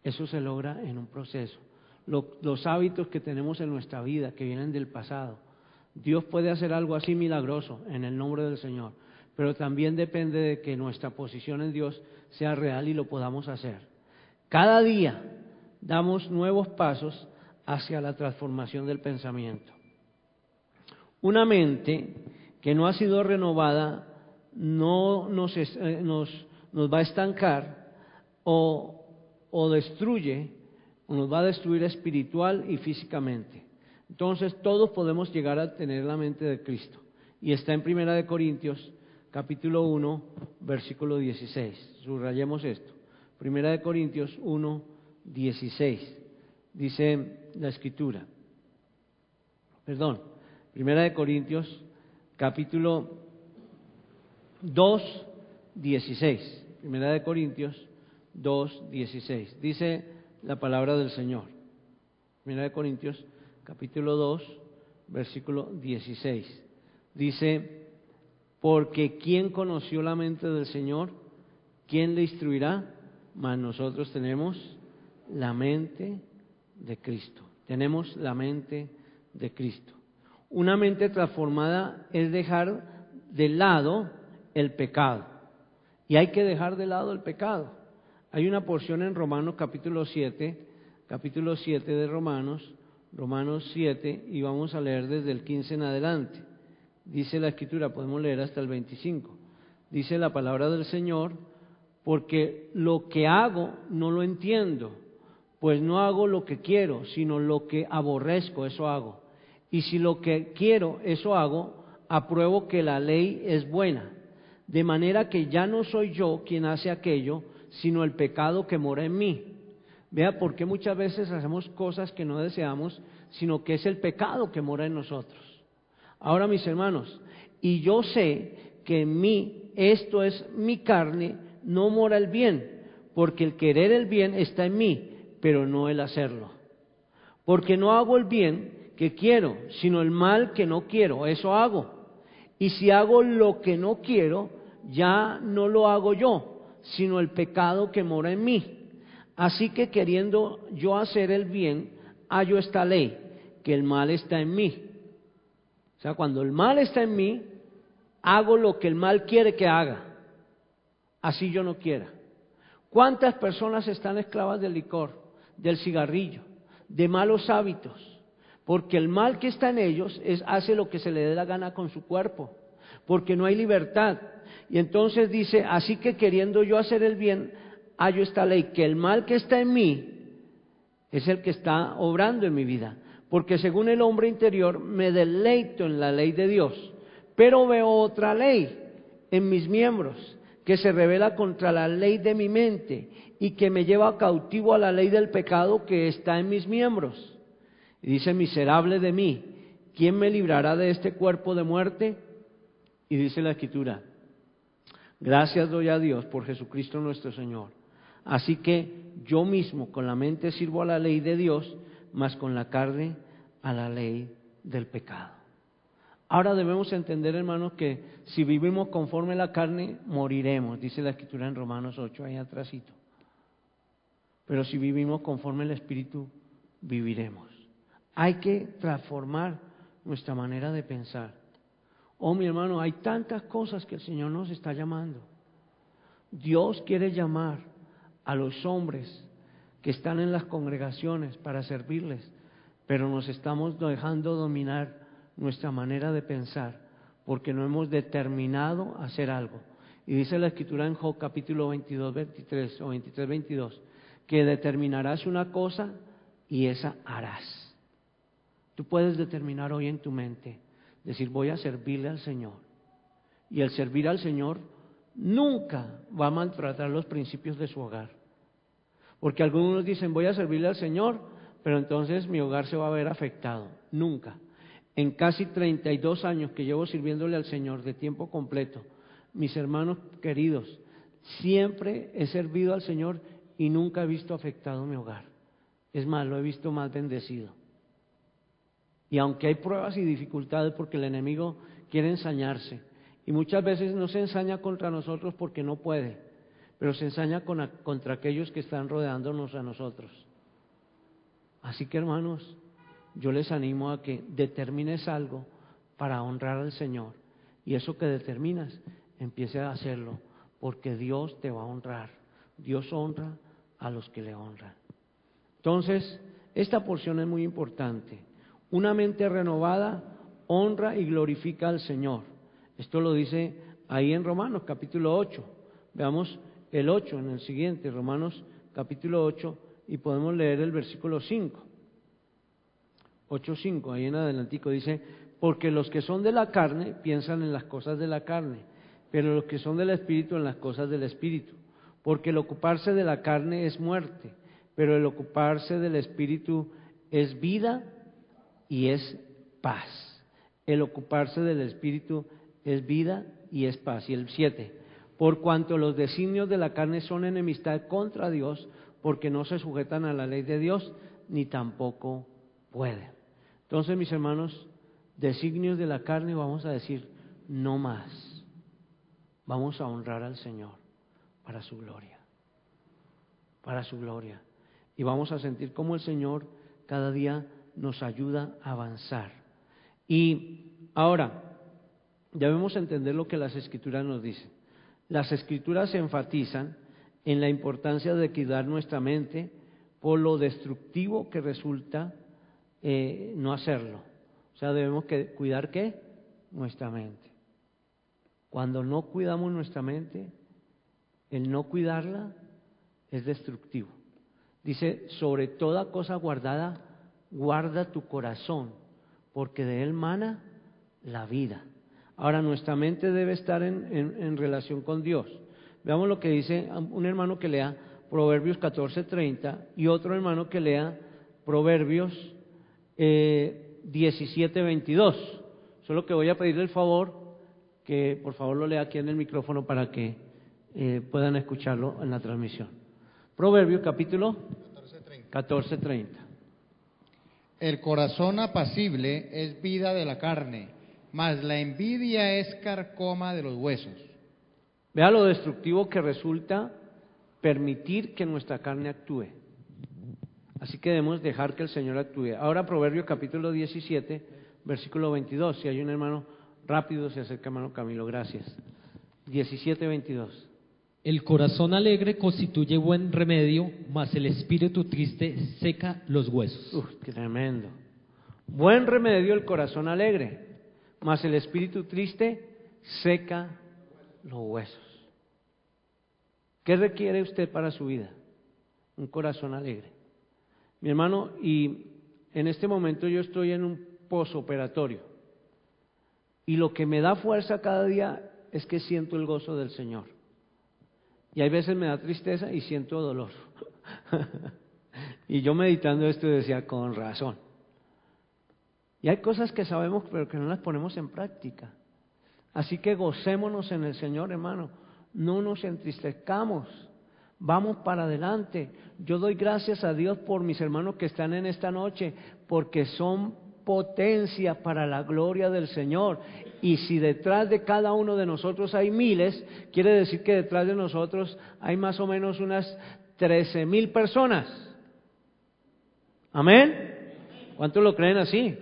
eso se logra en un proceso. Los hábitos que tenemos en nuestra vida, que vienen del pasado, Dios puede hacer algo así milagroso en el nombre del Señor, pero también depende de que nuestra posición en Dios sea real y lo podamos hacer. Cada día damos nuevos pasos hacia la transformación del pensamiento. Una mente que no ha sido renovada no nos va a estancar o destruye, o nos va a destruir espiritual y físicamente. Entonces todos podemos llegar a tener la mente de Cristo. Y está en 1 Corintios capítulo 1, versículo 16. Subrayemos esto. 1 Corintios 1, 16. Dice la Escritura. 1 Corintios capítulo 2, 16. 1 Corintios 2, 16. Dice la palabra del Señor. 1 Corintios capítulo 2, versículo 16. Dice, porque ¿quién conoció la mente del Señor? ¿Quién le instruirá? Mas nosotros tenemos la mente de Cristo. Tenemos la mente de Cristo. Una mente transformada es dejar de lado el pecado. Y hay que dejar de lado el pecado. Hay una porción en Romanos capítulo 7 de Romanos 7, y vamos a leer desde el 15 en adelante. Dice la Escritura, podemos leer hasta el 25. Dice la palabra del Señor, porque lo que hago no lo entiendo, pues no hago lo que quiero, sino lo que aborrezco, eso hago. Y si lo que quiero, eso hago, apruebo que la ley es buena. De manera que ya no soy yo quien hace aquello, sino el pecado que mora en mí. Vea por qué muchas veces hacemos cosas que no deseamos, sino que es el pecado que mora en nosotros. Ahora, mis hermanos, y yo sé que en mí, esto es mi carne, no mora el bien, porque el querer el bien está en mí, pero no el hacerlo. Porque no hago el bien que quiero, sino el mal que no quiero, eso hago. Y si hago lo que no quiero, ya no lo hago yo, sino el pecado que mora en mí. Así que queriendo yo hacer el bien, hallo esta ley, que el mal está en mí. O sea, cuando el mal está en mí, hago lo que el mal quiere que haga, así yo no quiera. ¿Cuántas personas están esclavas del licor, del cigarrillo, de malos hábitos? Porque el mal que está en ellos hace lo que se le dé la gana con su cuerpo, porque no hay libertad. Y entonces dice, así que queriendo yo hacer el bien, hallo esta ley, que el mal que está en mí es el que está obrando en mi vida. Porque según el hombre interior me deleito en la ley de Dios, pero veo otra ley en mis miembros, que se revela contra la ley de mi mente y que me lleva cautivo a la ley del pecado que está en mis miembros. Y dice, miserable de mí, ¿quién me librará de este cuerpo de muerte? Y dice la Escritura, gracias doy a Dios por Jesucristo nuestro Señor. Así que yo mismo con la mente sirvo a la ley de Dios, mas con la carne a la ley del pecado. Ahora debemos entender, hermanos, que si vivimos conforme a la carne, moriremos, dice la Escritura en Romanos 8, ahí atrásito. Pero si vivimos conforme al Espíritu, viviremos. Hay que transformar nuestra manera de pensar. Oh, mi hermano, hay tantas cosas que el Señor nos está llamando. Dios quiere llamar a los hombres que están en las congregaciones para servirles, pero nos estamos dejando dominar nuestra manera de pensar, porque no hemos determinado hacer algo. Y dice la Escritura en Job capítulo 22, 23 o 23, 22, que determinarás una cosa y esa harás. Tú puedes determinar hoy en tu mente, decir voy a servirle al Señor. Y el servir al Señor nunca va a maltratar los principios de su hogar. Porque algunos dicen voy a servirle al Señor, pero entonces mi hogar se va a ver afectado. Nunca. En casi 32 años que llevo sirviéndole al Señor de tiempo completo, mis hermanos queridos, siempre he servido al Señor y nunca he visto afectado mi hogar. Es más, lo he visto más bendecido. Y aunque hay pruebas y dificultades porque el enemigo quiere ensañarse, y muchas veces no se ensaña contra nosotros porque no puede, pero se ensaña contra aquellos que están rodeándonos a nosotros. Así que, hermanos, yo les animo a que determines algo para honrar al Señor, y eso que determinas, empiece a hacerlo, porque Dios te va a honrar. Dios honra a los que le honran. Entonces, esta porción es muy importante. Una mente renovada honra y glorifica al Señor. Esto lo dice ahí en Romanos capítulo 8. Veamos el 8 en el siguiente, Romanos capítulo 8, y podemos leer el versículo 5. 8:5, ahí en adelantico dice, porque los que son de la carne piensan en las cosas de la carne, pero los que son del Espíritu en las cosas del Espíritu. Porque el ocuparse de la carne es muerte, pero el ocuparse del Espíritu es vida y es paz. El ocuparse del Espíritu es vida y es paz. Y el 7, por cuanto los designios de la carne son enemistad contra Dios, porque no se sujetan a la ley de Dios, ni tampoco pueden. Entonces, mis hermanos, designios de la carne, vamos a decir, no más. Vamos a honrar al Señor para su gloria. Para su gloria. Y vamos a sentir cómo el Señor cada día nos ayuda a avanzar. Y ahora, debemos entender lo que las Escrituras nos dicen. Las Escrituras se enfatizan en la importancia de cuidar nuestra mente por lo destructivo que resulta no hacerlo. O sea, debemos cuidar ¿qué? Nuestra mente. Cuando no cuidamos nuestra mente, el no cuidarla es destructivo. Dice, sobre toda cosa guardada, guarda tu corazón, porque de él mana la vida. Ahora, nuestra mente debe estar en relación con Dios. Veamos lo que dice un hermano que lea Proverbios 14:30 y otro hermano que lea Proverbios 17:22. Solo que voy a pedirle el favor que por favor lo lea aquí en el micrófono para que puedan escucharlo en la transmisión. Proverbios capítulo 14:30. El corazón apacible es vida de la carne, mas la envidia es carcoma de los huesos. Vea lo destructivo que resulta permitir que nuestra carne actúe. Así que debemos dejar que el Señor actúe. Ahora Proverbios capítulo 17, versículo 22. Si hay un hermano rápido, se acerca, hermano Camilo, gracias. 17, 22. El corazón alegre constituye buen remedio, mas el espíritu triste seca los huesos. Qué tremendo. Buen remedio el corazón alegre, mas el espíritu triste seca los huesos. ¿Qué requiere usted para su vida? Un corazón alegre. Mi hermano, y en este momento yo estoy en un posoperatorio. Y lo que me da fuerza cada día es que siento el gozo del Señor. Y hay veces me da tristeza y siento dolor. Y yo meditando esto decía, con razón. Y hay cosas que sabemos pero que no las ponemos en práctica. Así que gocémonos en el Señor, hermano. No nos entristezcamos. Vamos para adelante. Yo doy gracias a Dios por mis hermanos que están en esta noche, porque son potencia para la gloria del Señor. Y si detrás de cada uno de nosotros hay miles, quiere decir que detrás de nosotros hay más o menos unas 13,000 personas. ¿Amén? ¿Cuántos lo creen así?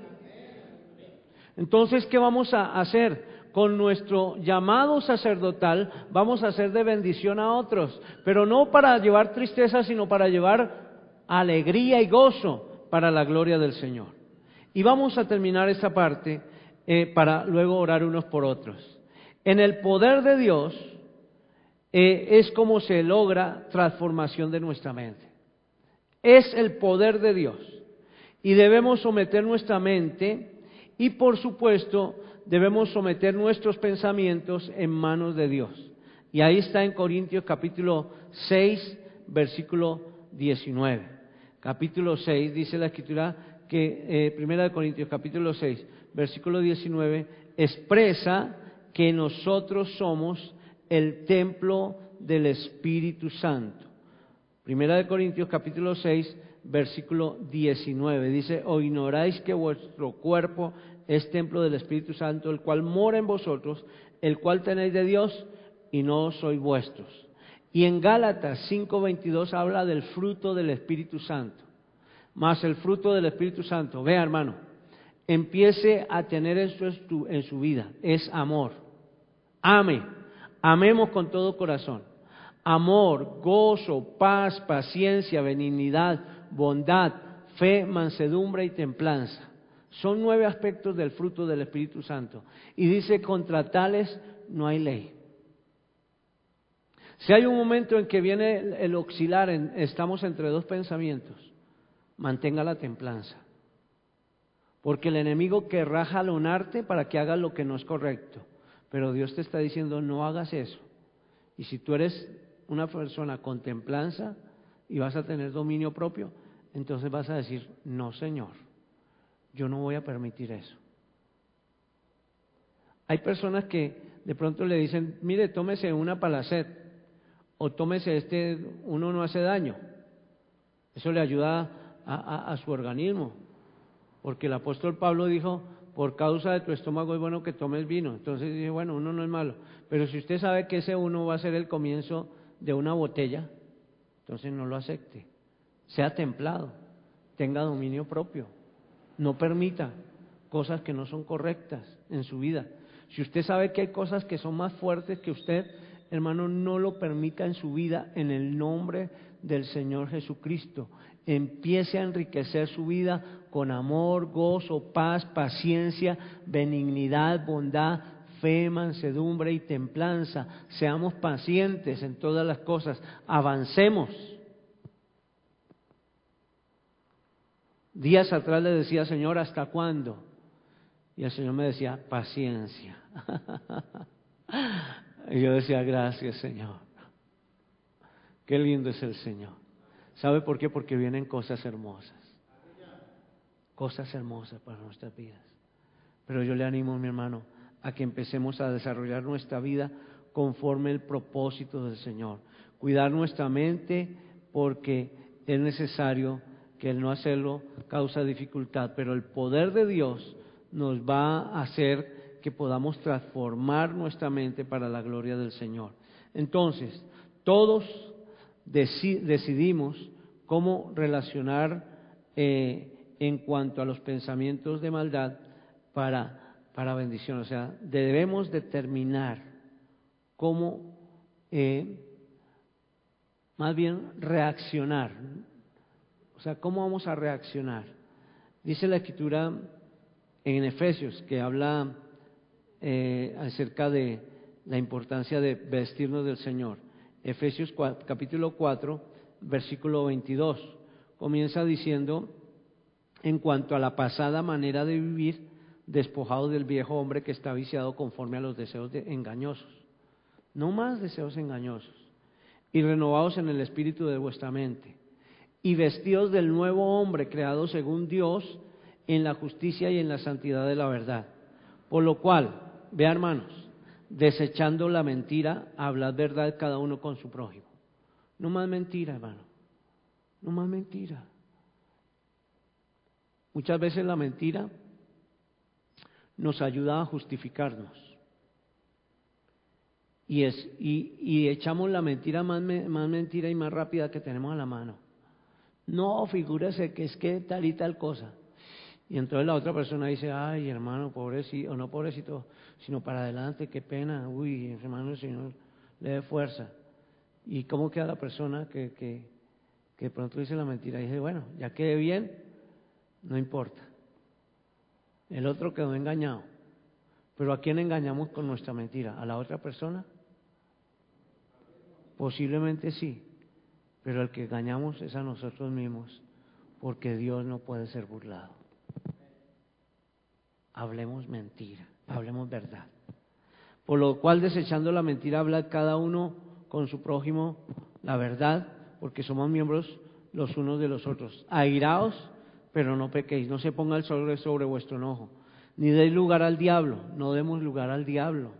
Entonces, ¿qué vamos a hacer? Con nuestro llamado sacerdotal vamos a hacer de bendición a otros, pero no para llevar tristeza, sino para llevar alegría y gozo para la gloria del Señor. Y vamos a terminar esta parte para luego orar unos por otros. En el poder de Dios es como se logra transformación de nuestra mente. Es el poder de Dios. Y debemos someter nuestra mente y, por supuesto, debemos someter nuestros pensamientos en manos de Dios. Y ahí está en Corintios capítulo 6, versículo 19. Capítulo 6, dice la Escritura que, Primera de Corintios capítulo 6, versículo 19, expresa que nosotros somos el templo del Espíritu Santo. Primera de Corintios capítulo 6, versículo 19, dice, ¿o ignoráis que vuestro cuerpo es templo del Espíritu Santo, el cual mora en vosotros, el cual tenéis de Dios y no sois vuestros? Y en Gálatas 5:22 habla del fruto del Espíritu Santo. Más el fruto del Espíritu Santo, vea hermano, empiece a tener esto en su vida, es amor. Amemos con todo corazón. Amor, gozo, paz, paciencia, benignidad, bondad, fe, mansedumbre y templanza. Son 9 aspectos del fruto del Espíritu Santo. Y dice, contra tales no hay ley. Si hay un momento en que viene el oscilar, estamos entre dos pensamientos, mantenga la templanza. Porque el enemigo querrá jalonarte para que hagas lo que no es correcto. Pero Dios te está diciendo, no hagas eso. Y si tú eres una persona con templanza y vas a tener dominio propio, entonces vas a decir, no Señor, yo no voy a permitir eso. Hay personas que de pronto le dicen, mire, tómese una para la sed, o tómese uno no hace daño. Eso le ayuda a su organismo, porque el apóstol Pablo dijo, por causa de tu estómago es bueno que tomes vino. Entonces dice, bueno, uno no es malo, pero si usted sabe que ese uno va a ser el comienzo de una botella, entonces no lo acepte. Sea templado, tenga dominio propio, no permita cosas que no son correctas en su vida. Si usted sabe que hay cosas que son más fuertes que usted, hermano, no lo permita en su vida en el nombre del Señor Jesucristo. Empiece a enriquecer su vida con amor, gozo, paz, paciencia, benignidad, bondad, fe, mansedumbre y templanza. Seamos pacientes en todas las cosas, avancemos. Días atrás le decía, Señor, ¿hasta cuándo? Y el Señor me decía, paciencia. Y yo decía, gracias, Señor. Qué lindo es el Señor. ¿Sabe por qué? Porque vienen cosas hermosas. Cosas hermosas para nuestras vidas. Pero yo le animo, mi hermano, a que empecemos a desarrollar nuestra vida conforme el propósito del Señor. Cuidar nuestra mente porque es necesario que el no hacerlo causa dificultad, pero el poder de Dios nos va a hacer que podamos transformar nuestra mente para la gloria del Señor. Entonces, todos decidimos cómo relacionar en cuanto a los pensamientos de maldad para bendición. O sea, debemos determinar cómo, más bien reaccionar. O sea, ¿cómo vamos a reaccionar? Dice la Escritura en Efesios, que habla acerca de la importancia de vestirnos del Señor. Efesios capítulo 4, versículo 22, comienza diciendo: en cuanto a la pasada manera de vivir, despojados del viejo hombre que está viciado conforme a los deseos engañosos. No más deseos engañosos. Y renovados en el espíritu de vuestra mente. Y vestidos del nuevo hombre creado según Dios en la justicia y en la santidad de la verdad. Por lo cual, vea hermanos, desechando la mentira, hablad verdad cada uno con su prójimo. No más mentira, hermano. No más mentira. Muchas veces la mentira nos ayuda a justificarnos. Y echamos la mentira más mentira y más rápida que tenemos a la mano. No, figúrese que es que tal y tal cosa. Y entonces la otra persona dice: ay, hermano, pobrecito, o no pobrecito, sino para adelante, qué pena. Uy, hermano, el Señor le dé fuerza. ¿Y cómo queda la persona que pronto dice la mentira? Y dice: bueno, ya quedé bien, no importa. El otro quedó engañado. ¿Pero a quién engañamos con nuestra mentira? ¿A la otra persona? Posiblemente sí, pero el que engañamos es a nosotros mismos, porque Dios no puede ser burlado. Hablemos mentira, hablemos verdad. Por lo cual, desechando la mentira, hablad cada uno con su prójimo la verdad, porque somos miembros los unos de los otros. Airaos, pero no pequéis, no se ponga el sol sobre vuestro enojo, ni deis lugar al diablo, no demos lugar al diablo.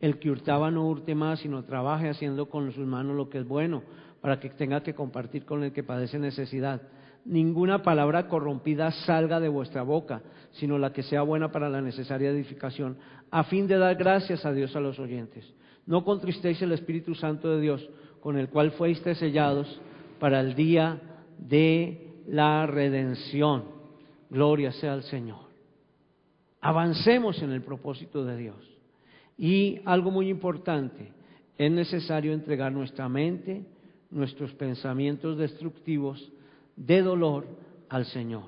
El que hurtaba no hurte más, sino trabaje haciendo con sus manos lo que es bueno, para que tenga que compartir con el que padece necesidad. Ninguna palabra corrompida salga de vuestra boca, sino la que sea buena para la necesaria edificación, a fin de dar gracias a Dios a los oyentes. No contristéis el Espíritu Santo de Dios, con el cual fuisteis sellados para el día de la redención. Gloria sea al Señor. Avancemos en el propósito de Dios. Y algo muy importante, es necesario entregar nuestra mente, nuestros pensamientos destructivos de dolor al Señor.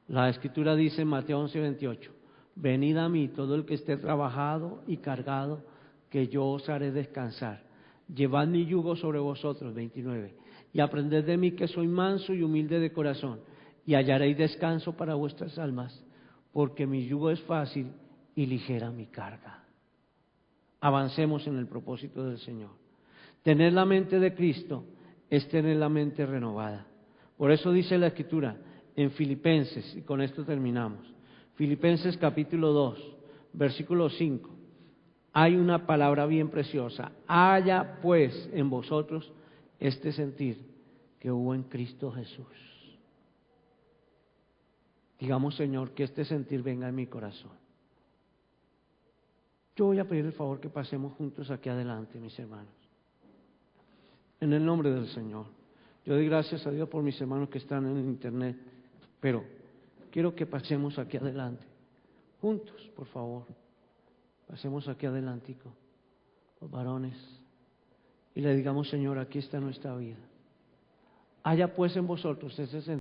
La Escritura dice en Mateo 11:28, venid a mí todo el que esté trabajado y cargado, que yo os haré descansar. Llevad mi yugo sobre vosotros, 29, y aprended de mí que soy manso y humilde de corazón, y hallaréis descanso para vuestras almas, porque mi yugo es fácil y ligera mi carga. Avancemos en el propósito del Señor. Tener la mente de Cristo es tener la mente renovada. Por eso dice la Escritura en Filipenses, y con esto terminamos. Filipenses capítulo 2, versículo 5. Hay una palabra bien preciosa. Haya pues en vosotros este sentir que hubo en Cristo Jesús. Digamos, Señor, que este sentir venga en mi corazón. Yo voy a pedir el favor que pasemos juntos aquí adelante, mis hermanos. En el nombre del Señor. Yo doy gracias a Dios por mis hermanos que están en internet, pero quiero que pasemos aquí adelante. Juntos, por favor. Pasemos aquí adelantico, los varones, y le digamos: Señor, aquí está nuestra vida. Haya pues en vosotros ese sentido